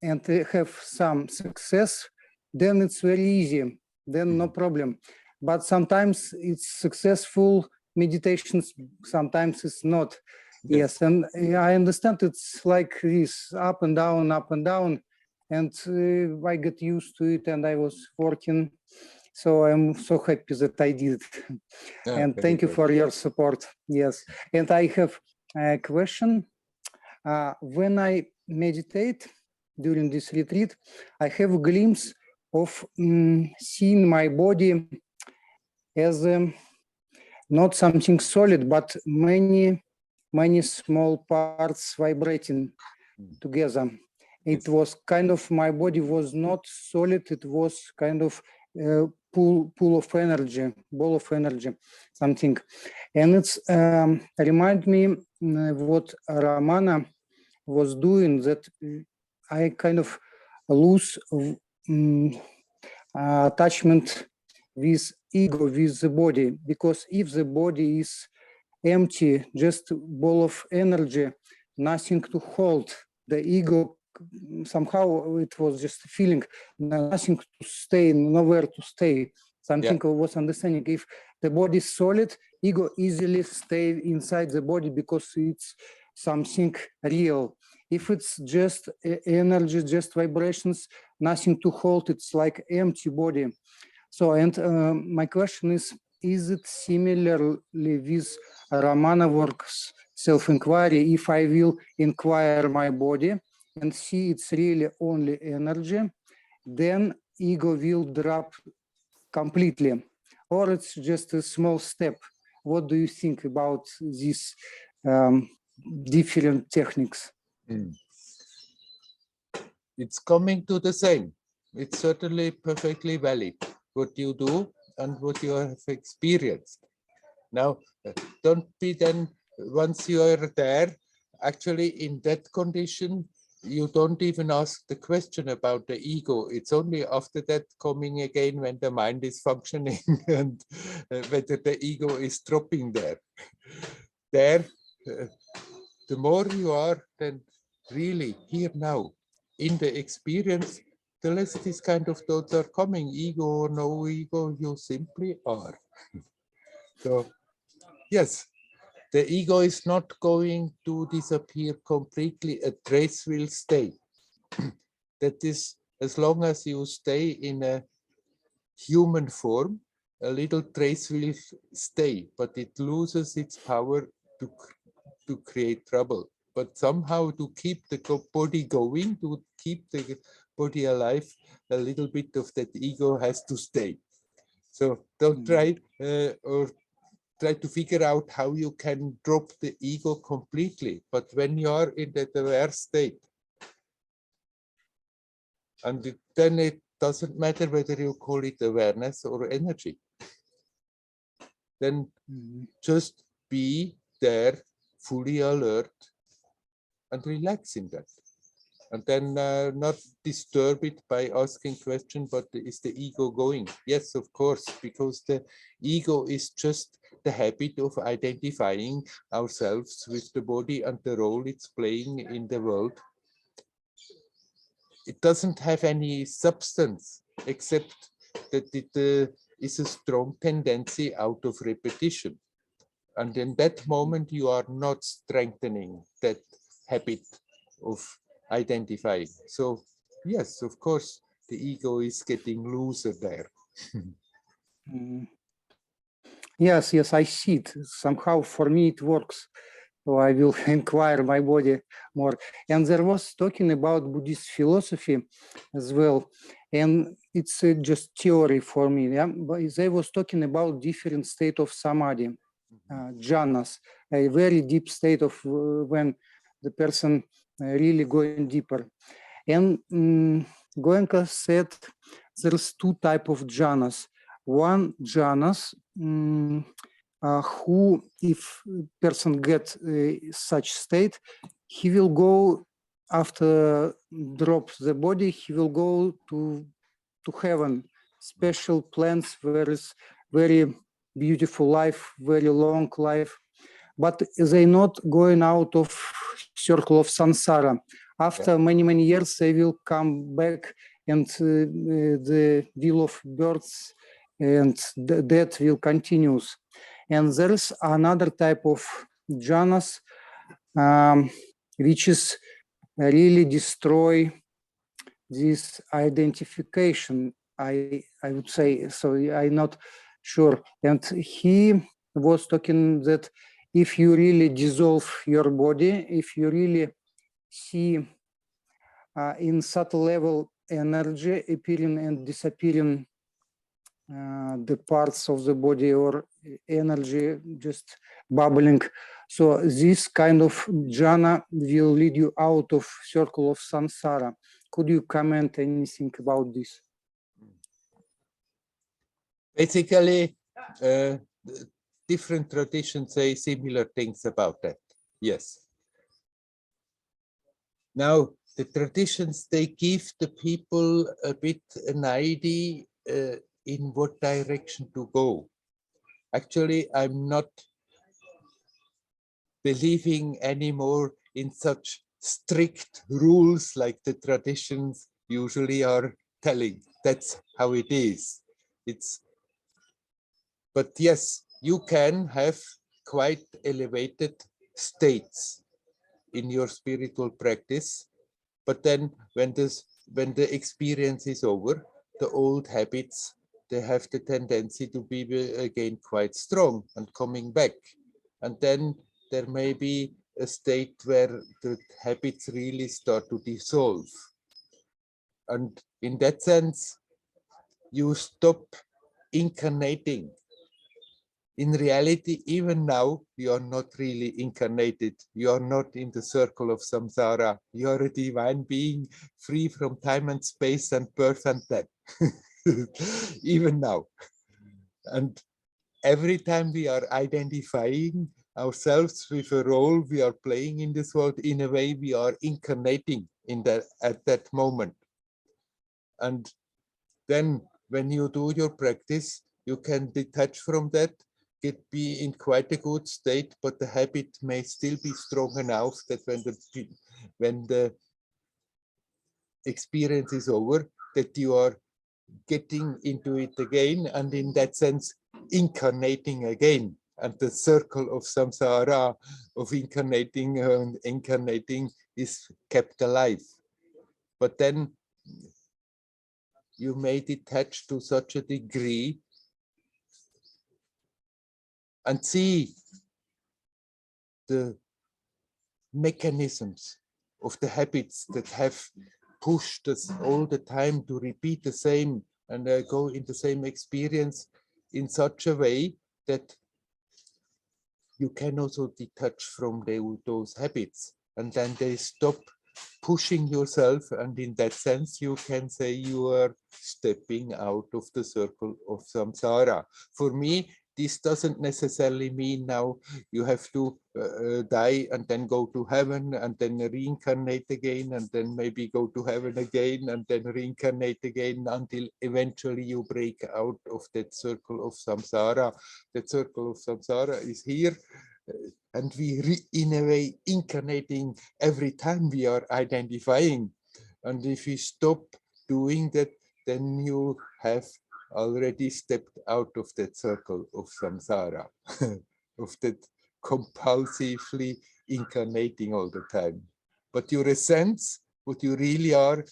and have some success, then it's very easy, then no problem. But sometimes it's successful meditations, sometimes it's not. Yes, and I understand it's like this, up and down, and I get used to it, and I was working. So I'm so happy that I did it. And thank you for your support. Yes, and I have a question. When I meditate during this retreat, I have a glimpse of seeing my body as not something solid, but many small parts vibrating together. It was kind of, my body was not solid, it was kind of pool of energy, ball of energy, something. And it's remind me what Ramana was doing, that I kind of lose attachment with ego, with the body, because if the body is empty, just ball of energy, nothing to hold, the ego, somehow it was just a feeling, nothing to stay, nowhere to stay. Something I was understanding, if the body is solid, ego easily stay inside the body because it's something real. If it's just energy, just vibrations, nothing to hold, it's like empty body. So, and my question is it similarly with Ramana works, self-inquiry? If I will inquire my body and see it's really only energy, then ego will drop completely, or it's just a small step. What do you think about these different techniques? It's coming to the same. It's certainly perfectly valid what you do and what you have experienced. Now, don't be then, once you are there, actually in that condition, you don't even ask the question about the ego. It's only after that coming again when the mind is functioning and whether the ego is dropping there. There, the more you are then really here now in the experience, the less these kind of thoughts are coming. Ego or no ego, you simply are. So, yes, the ego is not going to disappear completely. A trace will stay. That is, as long as you stay in a human form, a little trace will stay, but it loses its power to create trouble. But somehow to keep the body going, to keep the body alive, a little bit of that ego has to stay. So don't try or try to figure out how you can drop the ego completely. But when you are in that aware state, and then it doesn't matter whether you call it awareness or energy, then just be there, fully alert, and relax in that. And then not disturb it by asking questions, but is the ego going? Yes, of course, because the ego is just the habit of identifying ourselves with the body and the role it's playing in the world. It doesn't have any substance except that it is a strong tendency out of repetition. And in that moment, you are not strengthening that habit of identifying. So yes, of course, the ego is getting looser there. Yes, I see it. Somehow for me it works. So I will inquire my body more. And there was talking about Buddhist philosophy as well. And it's just theory for me. Yeah? But they was talking about different state of samadhi, jhanas, a very deep state of when the person really going deeper. And Goenka said there's two types of jhanas. One jhanas who, if person get such state, he will go after drop the body, he will go to to heaven, special plans where is very beautiful life, very long life, but they not going out of circle of samsara. After many years, they will come back, and the wheel of births and death will continue. And there is another type of jhanas, which is really destroy this identification. I would say so. I'm not sure. And he was talking that if you really dissolve your body, if you really see in subtle level energy appearing and disappearing, the parts of the body or energy just bubbling. So this kind of jhana will lead you out of circle of samsara. Could you comment anything about this? Basically, different traditions say similar things about that. Yes. Now, the traditions, they give the people a bit an idea in what direction to go. Actually, I'm not believing anymore in such strict rules like the traditions usually are telling. That's how it is. But yes, you can have quite elevated states in your spiritual practice. But then when the experience is over, the old habits, they have the tendency to be again quite strong and coming back. And then there may be a state where the habits really start to dissolve. And in that sense, you stop incarnating. In reality, even now, you are not really incarnated. You are not in the circle of samsara. You are a divine being, free from time and space and birth and death. Even now. And every time we are identifying ourselves with a role we are playing in this world, in a way we are incarnating in that at that moment. And then when you do your practice, you can detach from that, be in quite a good state, but the habit may still be strong enough that when the experience is over, that you are getting into it again, and in that sense incarnating again, and the circle of samsara of incarnating and incarnating is kept alive. But then you may detach to such a degree and see the mechanisms of the habits that have pushed us all the time to repeat the same and go in the same experience in such a way that you can also detach from those habits, and then they stop pushing yourself, and in that sense you can say you are stepping out of the circle of samsara. For me, this doesn't necessarily mean now you have to die and then go to heaven and then reincarnate again and then maybe go to heaven again and then reincarnate again until eventually you break out of that circle of samsara. That circle of samsara is here, and we in a way incarnating every time we are identifying. And if you stop doing that, then you have already stepped out of that circle of samsara, of that compulsively incarnating all the time. But your essence, what you really are,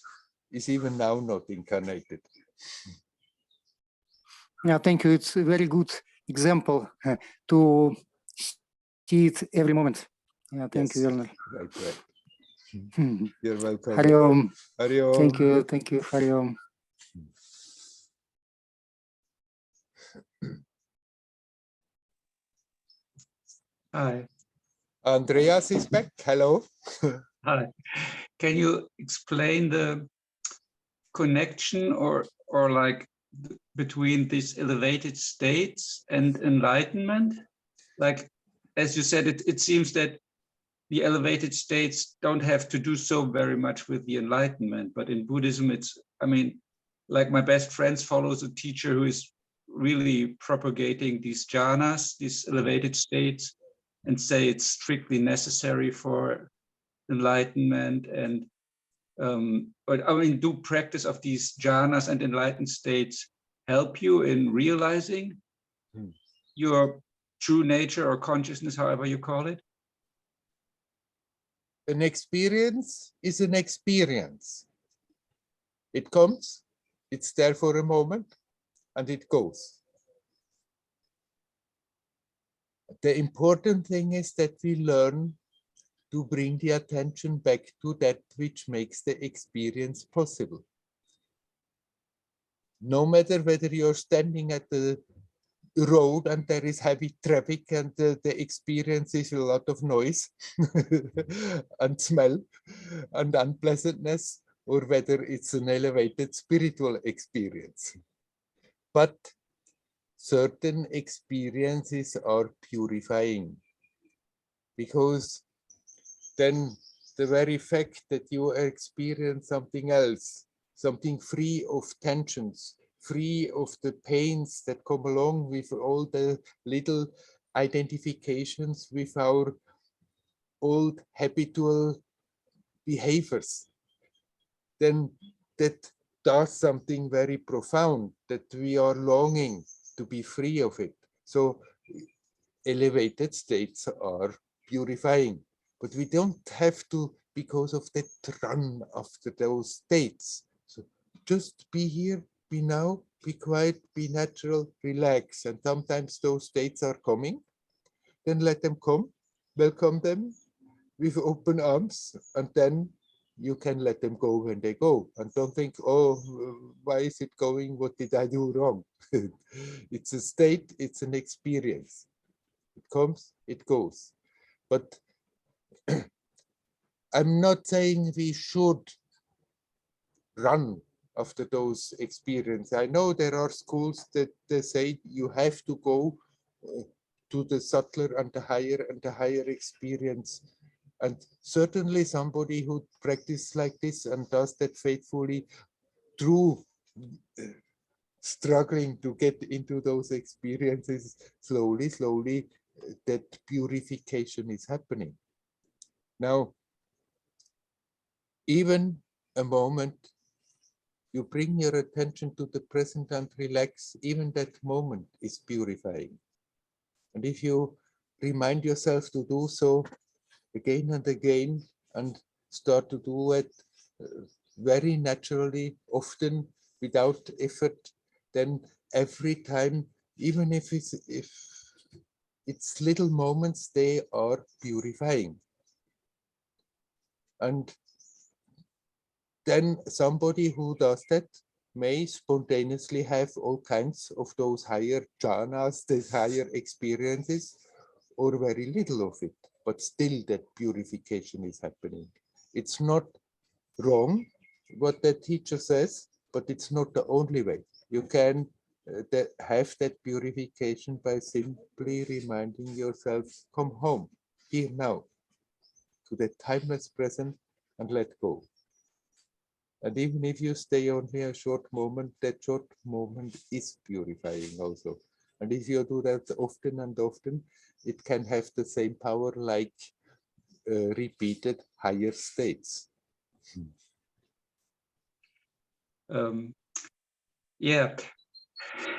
is even now not incarnated. Yeah, thank you. It's a very good example to see it every moment. Yeah, thank you, Werner. Right. You're welcome. Hari Om. Hari Om. Thank you, Hari Om. Hi. Andreas is back. Hello. Hi. Can you explain the connection or like between these elevated states and enlightenment? Like, as you said, it seems that the elevated states don't have to do so very much with the enlightenment, but in Buddhism, it's, I mean, like my best friends follows a teacher who is really propagating these jhanas, these elevated states, and say it's strictly necessary for enlightenment. And but I mean, do practice of these jhanas and enlightened states help you in realizing your true nature or consciousness, however you call it? An experience is an experience. It comes, it's there for a moment, and it goes. The important thing is that we learn to bring the attention back to that which makes the experience possible. No matter whether you're standing at the road and there is heavy traffic and the experience is a lot of noise and smell and unpleasantness, or whether it's an elevated spiritual experience. But certain experiences are purifying, because then the very fact that you experience something else, something free of tensions, free of the pains that come along with all the little identifications with our old habitual behaviors, then that does something very profound, that we are longing to be free of it. So elevated states are purifying, but we don't have to, because of that, run after those states. So just be here, be now, be quiet, be natural, relax. And sometimes those states are coming, then let them come, welcome them with open arms, and then you can let them go when they go. And don't think, oh, why is it going? What did I do wrong? It's a state, it's an experience. It comes, it goes. But I'm not saying we should run after those experiences. I know there are schools that they say you have to go to the subtler and the higher experience. And certainly somebody who practices like this and does that faithfully through struggling to get into those experiences, slowly, that purification is happening. Now, even a moment, you bring your attention to the present and relax, even that moment is purifying. And if you remind yourself to do so again and again, and start to do it very naturally, often, without effort, then every time, even if it's little moments, they are purifying. And then somebody who does that may spontaneously have all kinds of those higher jhanas, these higher experiences, or very little of it, but still that purification is happening. It's not wrong what the teacher says, but it's not the only way. You can have that purification by simply reminding yourself, come home, here now, to the timeless present, and let go. And even if you stay only a short moment, that short moment is purifying also. And if you do that often and often, it can have the same power like repeated higher states. Yeah,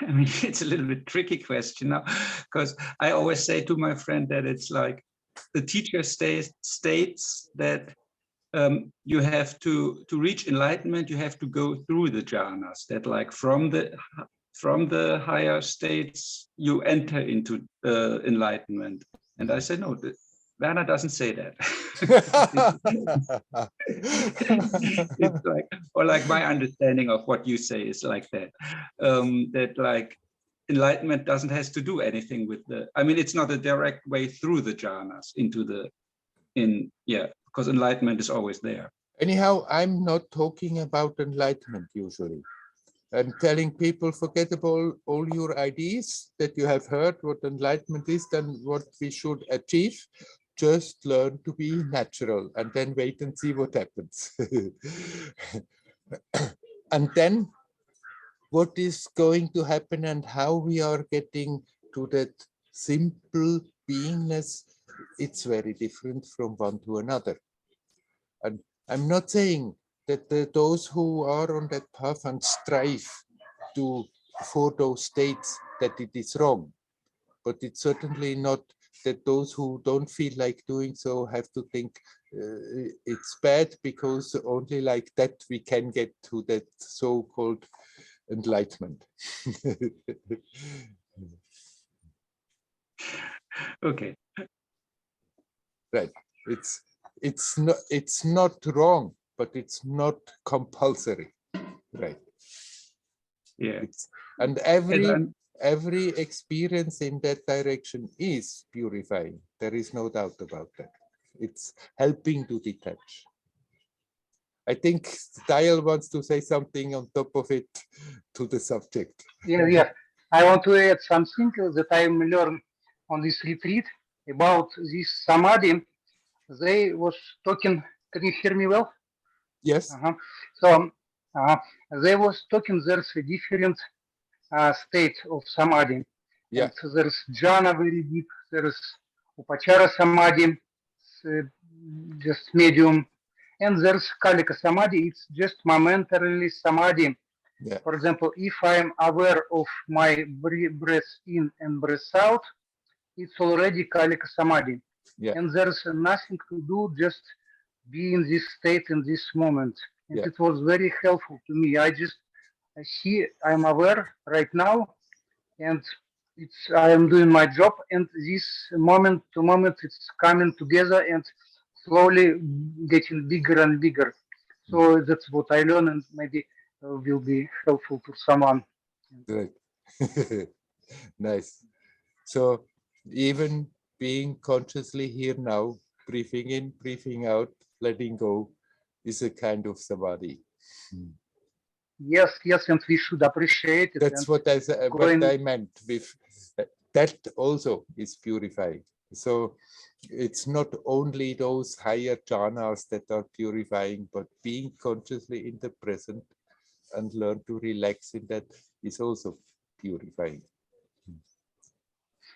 I mean, it's a little bit tricky question now, because I always say to my friend that it's like the teacher states that you have to reach enlightenment, you have to go through the jhanas, that like from the higher states, you enter into enlightenment. And I said, no, Werner doesn't say that. It's like, or like my understanding of what you say is like that, that like enlightenment doesn't have to do anything with the, I mean, it's not a direct way through the jhanas into the, because enlightenment is always there. Anyhow, I'm not talking about enlightenment usually. I'm telling people, forget about all your ideas that you have heard, what enlightenment is, then what we should achieve. Just learn to be natural and then wait and see what happens. And then what is going to happen and how we are getting to that simple beingness, it's very different from one to another. And I'm not saying that those who are on that path and strive for those states, that it is wrong, but it's certainly not that those who don't feel like doing so have to think it's bad, because only like that we can get to that so-called enlightenment. Okay. Right. It's not wrong, but it's not compulsory. Right. Yeah. And every experience in that direction is purifying. There is no doubt about that. It's helping to detach. I think Dial wants to say something on top of it to the subject. Yeah. I want to add something that I learned on this retreat about this samadhi. They was talking. Can you hear me well? Yes. So they was talking. There's a different state of samadhi. Yeah. And there's jhana very deep. There's upachara samadhi, just medium, and there's kalika samadhi. It's just momentarily samadhi. Yeah. For example, if I'm aware of my breath in and breath out, it's already kalika samadhi. Yeah. And there's nothing to do, just be in this state in this moment. And Yeah. it was very helpful to me. I see I'm aware right now, and I am doing my job, and this moment to moment it's coming together and slowly getting bigger and bigger. So that's what I learned, and maybe will be helpful to someone. Right. Nice. So even being consciously here now, breathing in, breathing out, letting go, is a kind of samadhi. Yes, and we should appreciate it. That's what I meant with that. Also is purifying. So it's not only those higher jhanas that are purifying, but being consciously in the present and learn to relax in that is also purifying.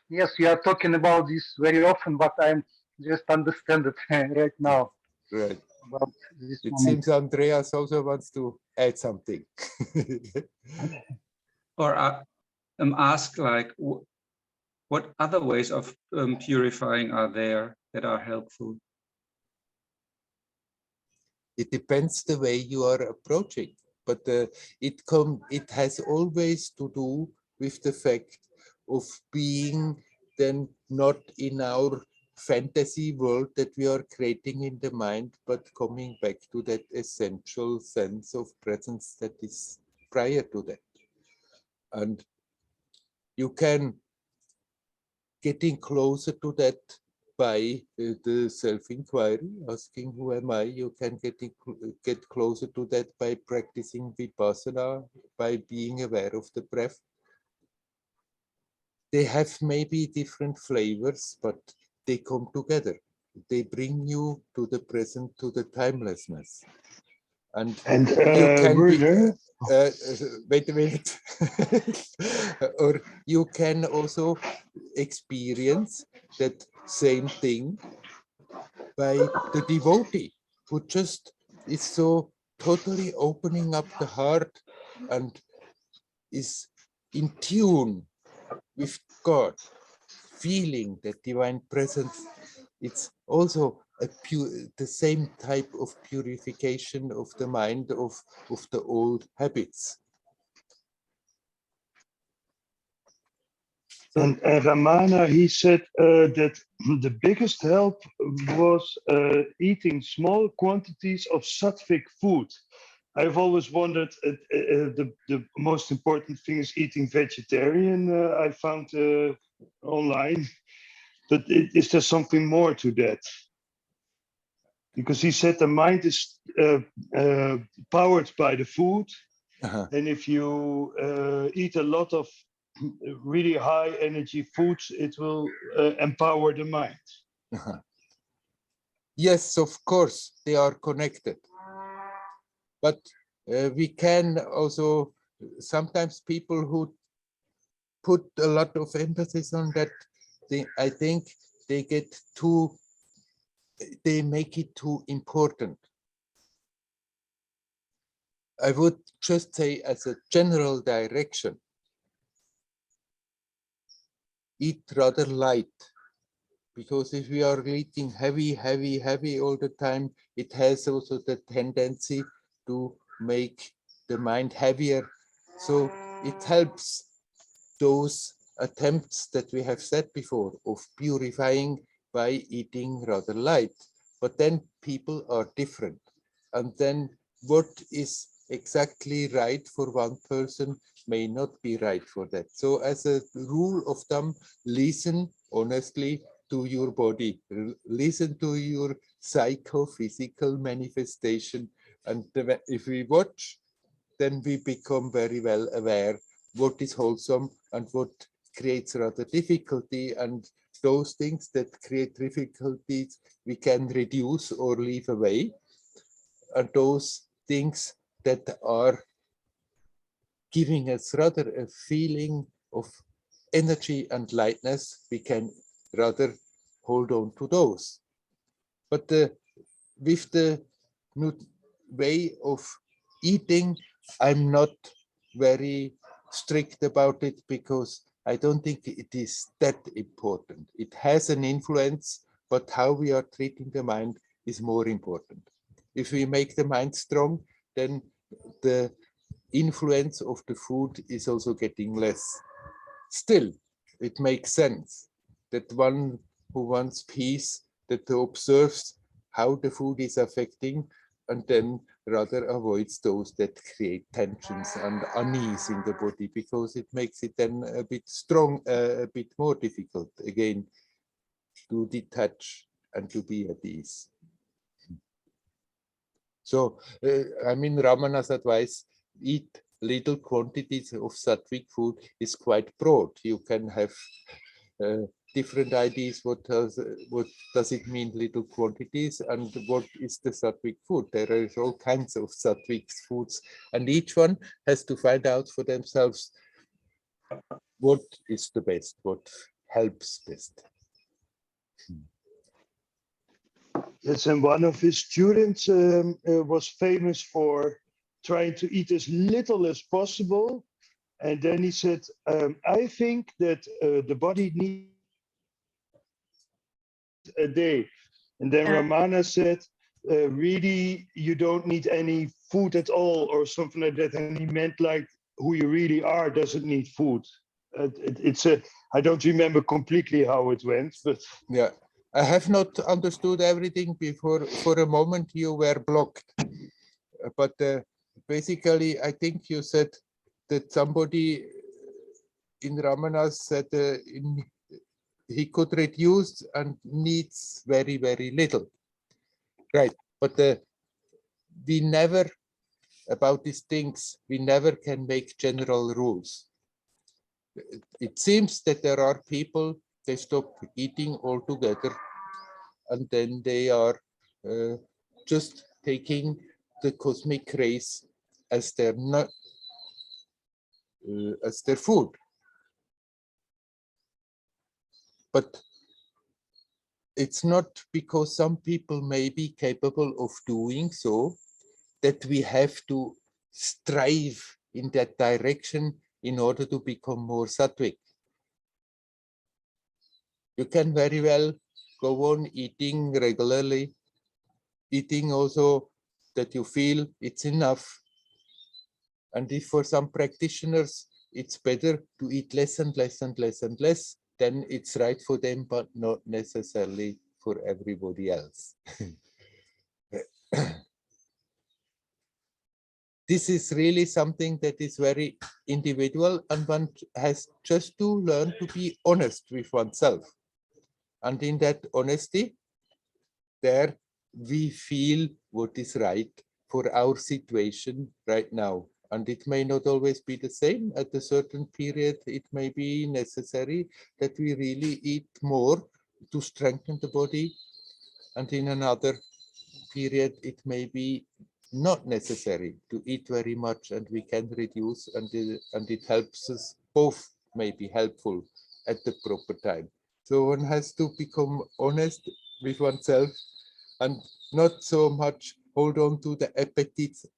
Yes, we are talking about this very often, but I'm just understand it right now. Right. About this It moment. seems Andreas also wants to add something. Or ask, like, what other ways of purifying are there that are helpful? It depends the way you are approaching, but it has always to do with the fact of being then not in our fantasy world that we are creating in the mind, but coming back to that essential sense of presence that is prior to that. And you can getting closer to that by the self-inquiry, asking who am I. You can get closer to that by practicing vipassana, by being aware of the breath. They have maybe different flavors, but they come together. They bring you to the present, to the timelessness. And you can Werner? wait a minute. Or you can also experience that same thing by the devotee who just is so totally opening up the heart and is in tune with God, feeling that divine presence. It's also the same type of purification of the mind of the old habits. So, and Ramana, he said that the biggest help was eating small quantities of sattvic food. I've always wondered, the most important thing is eating vegetarian, I found online. But is there something more to that? Because he said the mind is powered by the food. And if you eat a lot of really high energy foods, it will empower the mind. Yes, of course, they are connected. But we can also sometimes people who put a lot of emphasis on that, I think they make it too important. I would just say, as a general direction, eat rather light, because if we are eating heavy all the time, it has also the tendency to make the mind heavier. So it helps those attempts that we have said before of purifying by eating rather light. But then people are different. And then what is exactly right for one person may not be right for that. So as a rule of thumb, listen honestly to your body, listen to your psychophysical manifestation. And if we watch, then we become very well aware what is wholesome and what creates rather difficulty. And those things that create difficulties, we can reduce or leave away. And those things that are giving us rather a feeling of energy and lightness, we can rather hold on to those. But with the new way of eating, I'm not very strict about it, because I don't think it is that important. It has an influence, but how we are treating the mind is more important. If we make the mind strong, then the influence of the food is also getting less. Still, it makes sense that one who wants peace, that observes how the food is affecting, and then rather avoids those that create tensions and unease in the body, because it makes it then a bit strong, a bit more difficult again to detach and to be at ease. So, I mean, Ramana's advice, eat little quantities of sattvic food, is quite broad. You can have different ideas. What does it mean, little quantities, and what is the sattvic food? There are all kinds of sattvic foods, and each one has to find out for themselves what is the best, what helps best. Yes, and one of his students was famous for trying to eat as little as possible. And then he said, I think that the body needs a day. And then Ramana said, really, you don't need any food at all, or something like that. And he meant like who you really are doesn't need food. I don't remember completely how it went, but yeah. I have not understood everything before. For a moment, you were blocked. But basically, I think you said that somebody in Ramana said he could reduce and needs very, very little. Right. But we never, about these things, we never can make general rules. It seems that there are people, they stop eating altogether, and then they are just taking the cosmic rays as their food. But it's not because some people may be capable of doing so that we have to strive in that direction in order to become more sattvic. You can very well go on eating regularly, eating also that you feel it's enough. And if for some practitioners it's better to eat less and less and less and less, then it's right for them, but not necessarily for everybody else. This is really something that is very individual, and one has just to learn to be honest with oneself. And in that honesty, there we feel what is right for our situation right now. And it may not always be the same. At a certain period, it may be necessary that we really eat more to strengthen the body. And in another period, it may be not necessary to eat very much, and we can reduce, and it helps us both, may be helpful at the proper time. So one has to become honest with oneself and not so much hold on to the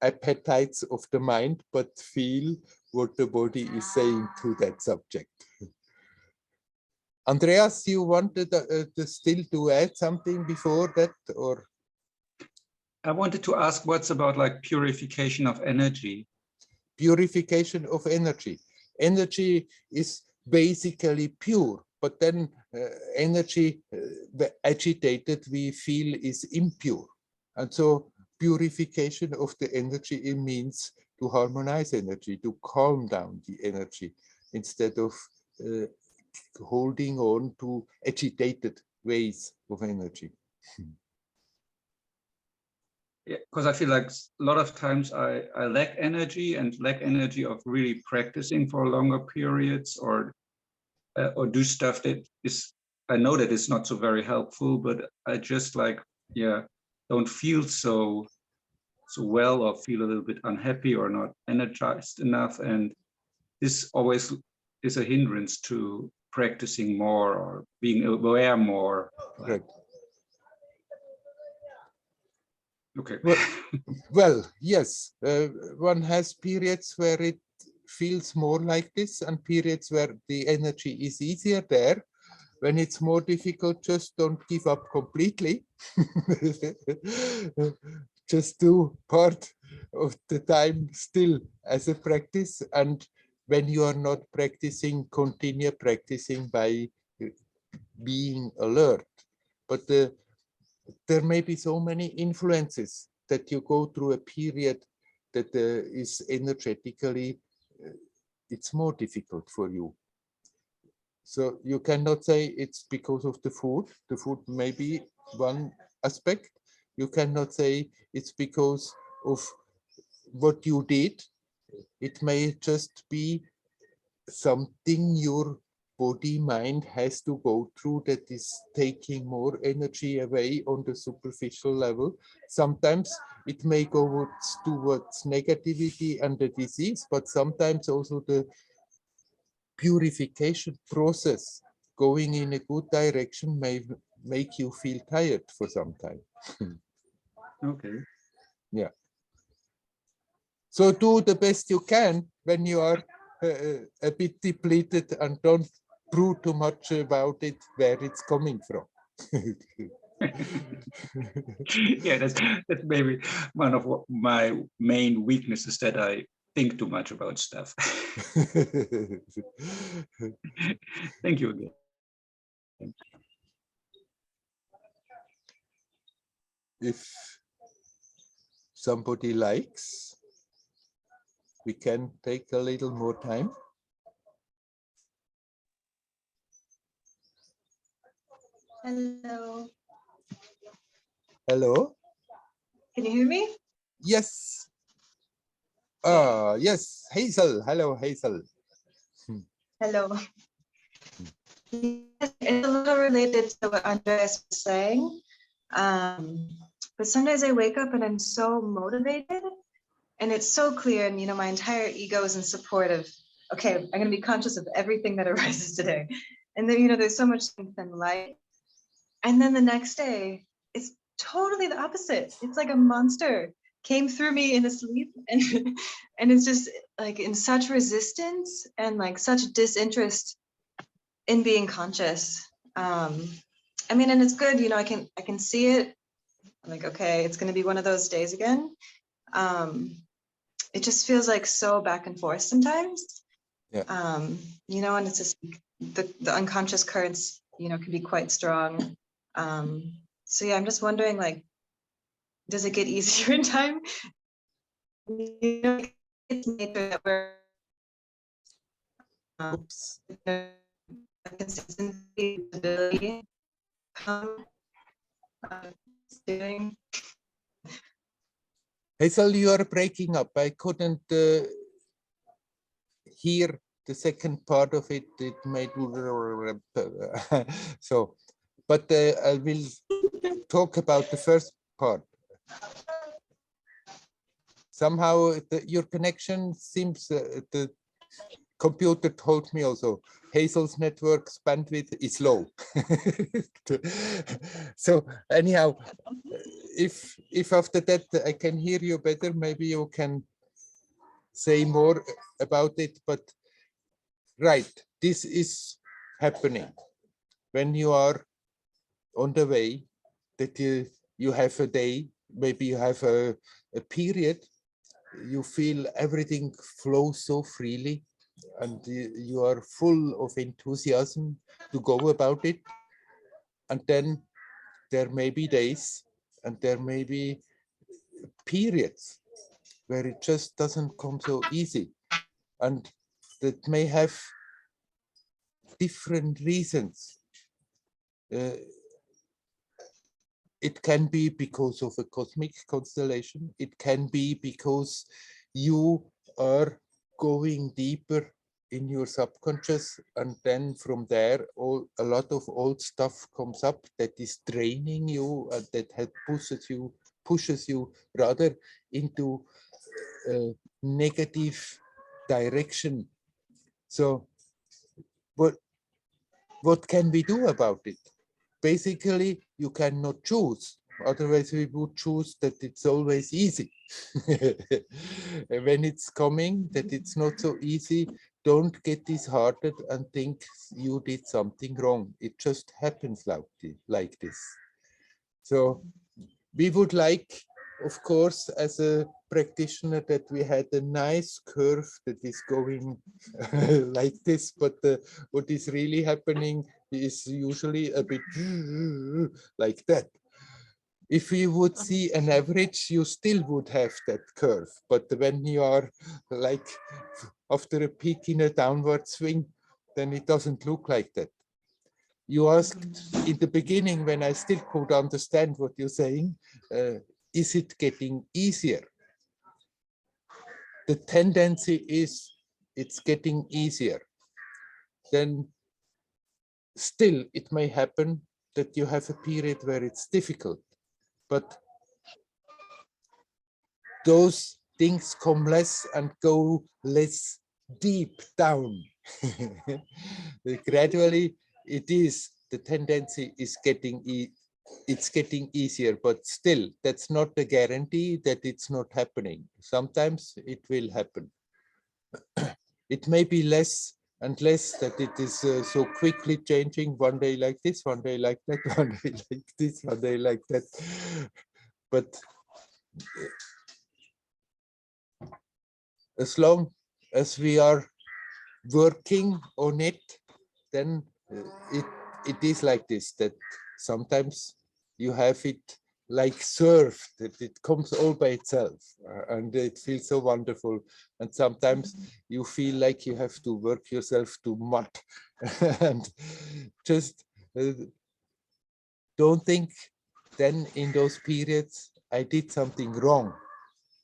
appetites of the mind, but feel what the body is saying to that subject. Andreas, you wanted still to add something before that, or? I wanted to ask what's about like purification of energy. Purification of energy. Energy is basically pure, but then energy agitated we feel is impure. And so purification of the energy, it means to harmonize energy, to calm down the energy instead of holding on to agitated ways of energy. Yeah, because I feel like a lot of times I lack energy of really practicing for longer periods or do stuff that is, I know that it's not so very helpful, but I just like, yeah, don't feel so well or feel a little bit unhappy or not energized enough. And this always is a hindrance to practicing more or being aware more. Right. Okay. Well, yes, one has periods where it feels more like this and periods where the energy is easier there. When it's more difficult, just don't give up completely. Just do part of the time still as a practice. And when you are not practicing, continue practicing by being alert. But there may be so many influences that you go through a period that is energetically, it's more difficult for you. So you cannot say it's because of the food. The food may be one aspect. You cannot say it's because of what you did. It may just be something your body mind has to go through that is taking more energy away on the superficial level. Sometimes it may go towards negativity and the disease, but sometimes also the purification process going in a good direction may make you feel tired for some time. Okay. Yeah. So do the best you can when you are a bit depleted, and don't brew too much about it, where it's coming from. Yeah, that's maybe one of my main weaknesses, that I think too much about stuff. Thank you again. If somebody likes, we can take a little more time. Hello. Hello? Can you hear me? Yes. Yes, Hazel. Hello, Hazel. Hello. It's a little related to what Andreas was saying. But sometimes I wake up and I'm so motivated and it's so clear, and my entire ego is in support of, okay, I'm going to be conscious of everything that arises today. And then, there's so much strength and light. And then the next day, it's totally the opposite. It's like a monster came through me in a sleep, and it's just like in such resistance and like such disinterest in being conscious. And it's good, I can see it. I'm like, okay, it's going to be one of those days again. It just feels like so back and forth sometimes. Yeah. And it's just the unconscious currents, can be quite strong. So yeah, I'm just wondering, like, does it get easier in time? It's nature that we're Oops. consistency, ability, doing. Hazel, you are breaking up. I couldn't hear the second part of it. It made so, but I will talk about the first part. somehow your connection seems, the computer told me also, Hazel's network's bandwidth is low. So anyhow, if after that I can hear you better, maybe you can say more about it. But right, this is happening when you are on the way, that you have a day, maybe you have a period, you feel everything flows so freely, and you are full of enthusiasm to go about it. And then there may be days and there may be periods where it just doesn't come so easy. And that may have different reasons. It can be because of a cosmic constellation. It can be because you are going deeper in your subconscious, and then from there a lot of old stuff comes up that is draining you, and that pushes you rather into a negative direction. So what can we do about it? Basically, you cannot choose. Otherwise, we would choose that it's always easy. When it's coming, that it's not so easy, don't get disheartened and think you did something wrong. It just happens like this. So we would like, of course, as a practitioner, that we had a nice curve that is going like this, but what is really happening is usually a bit like that. If you would see an average, you still would have that curve, but when you are like after a peak in a downward swing, then it doesn't look like that. You asked in the beginning, when I still could understand what you're saying, is it getting easier? The tendency is it's getting easier. Then still it may happen that you have a period where it's difficult, but those things come less and go less deep down. Gradually, the tendency is getting easier, but still, that's not a guarantee that it's not happening. Sometimes it will happen. It may be less and less, that it is so quickly changing, one day like this, one day like that, one day like this, one day like that. But as long as we are working on it, then it is like this, that sometimes you have it like surf, that it comes all by itself, and it feels so wonderful. And sometimes you feel like you have to work yourself to mud. And just don't think then in those periods, I did something wrong.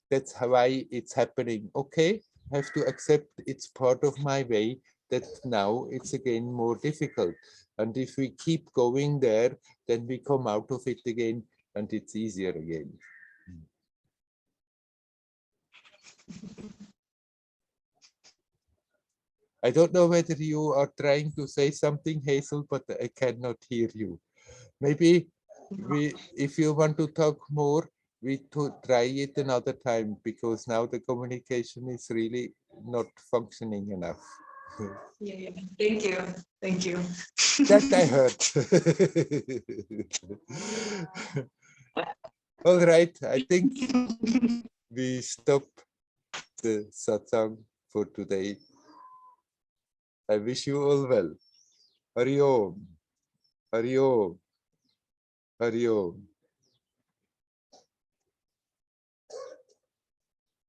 That's why it's happening. Okay, I have to accept it's part of my way, that now it's again more difficult. And if we keep going there, then we come out of it again and it's easier again. I don't know whether you are trying to say something, Hazel, but I cannot hear you. Maybe if you want to talk more, we to try it another time, because now the communication is really not functioning enough. Yeah. Thank you. Thank you. That I heard. All right, I think we stop the satsang for today. I wish you all well. Hari Om. Hari Om. Hari Om.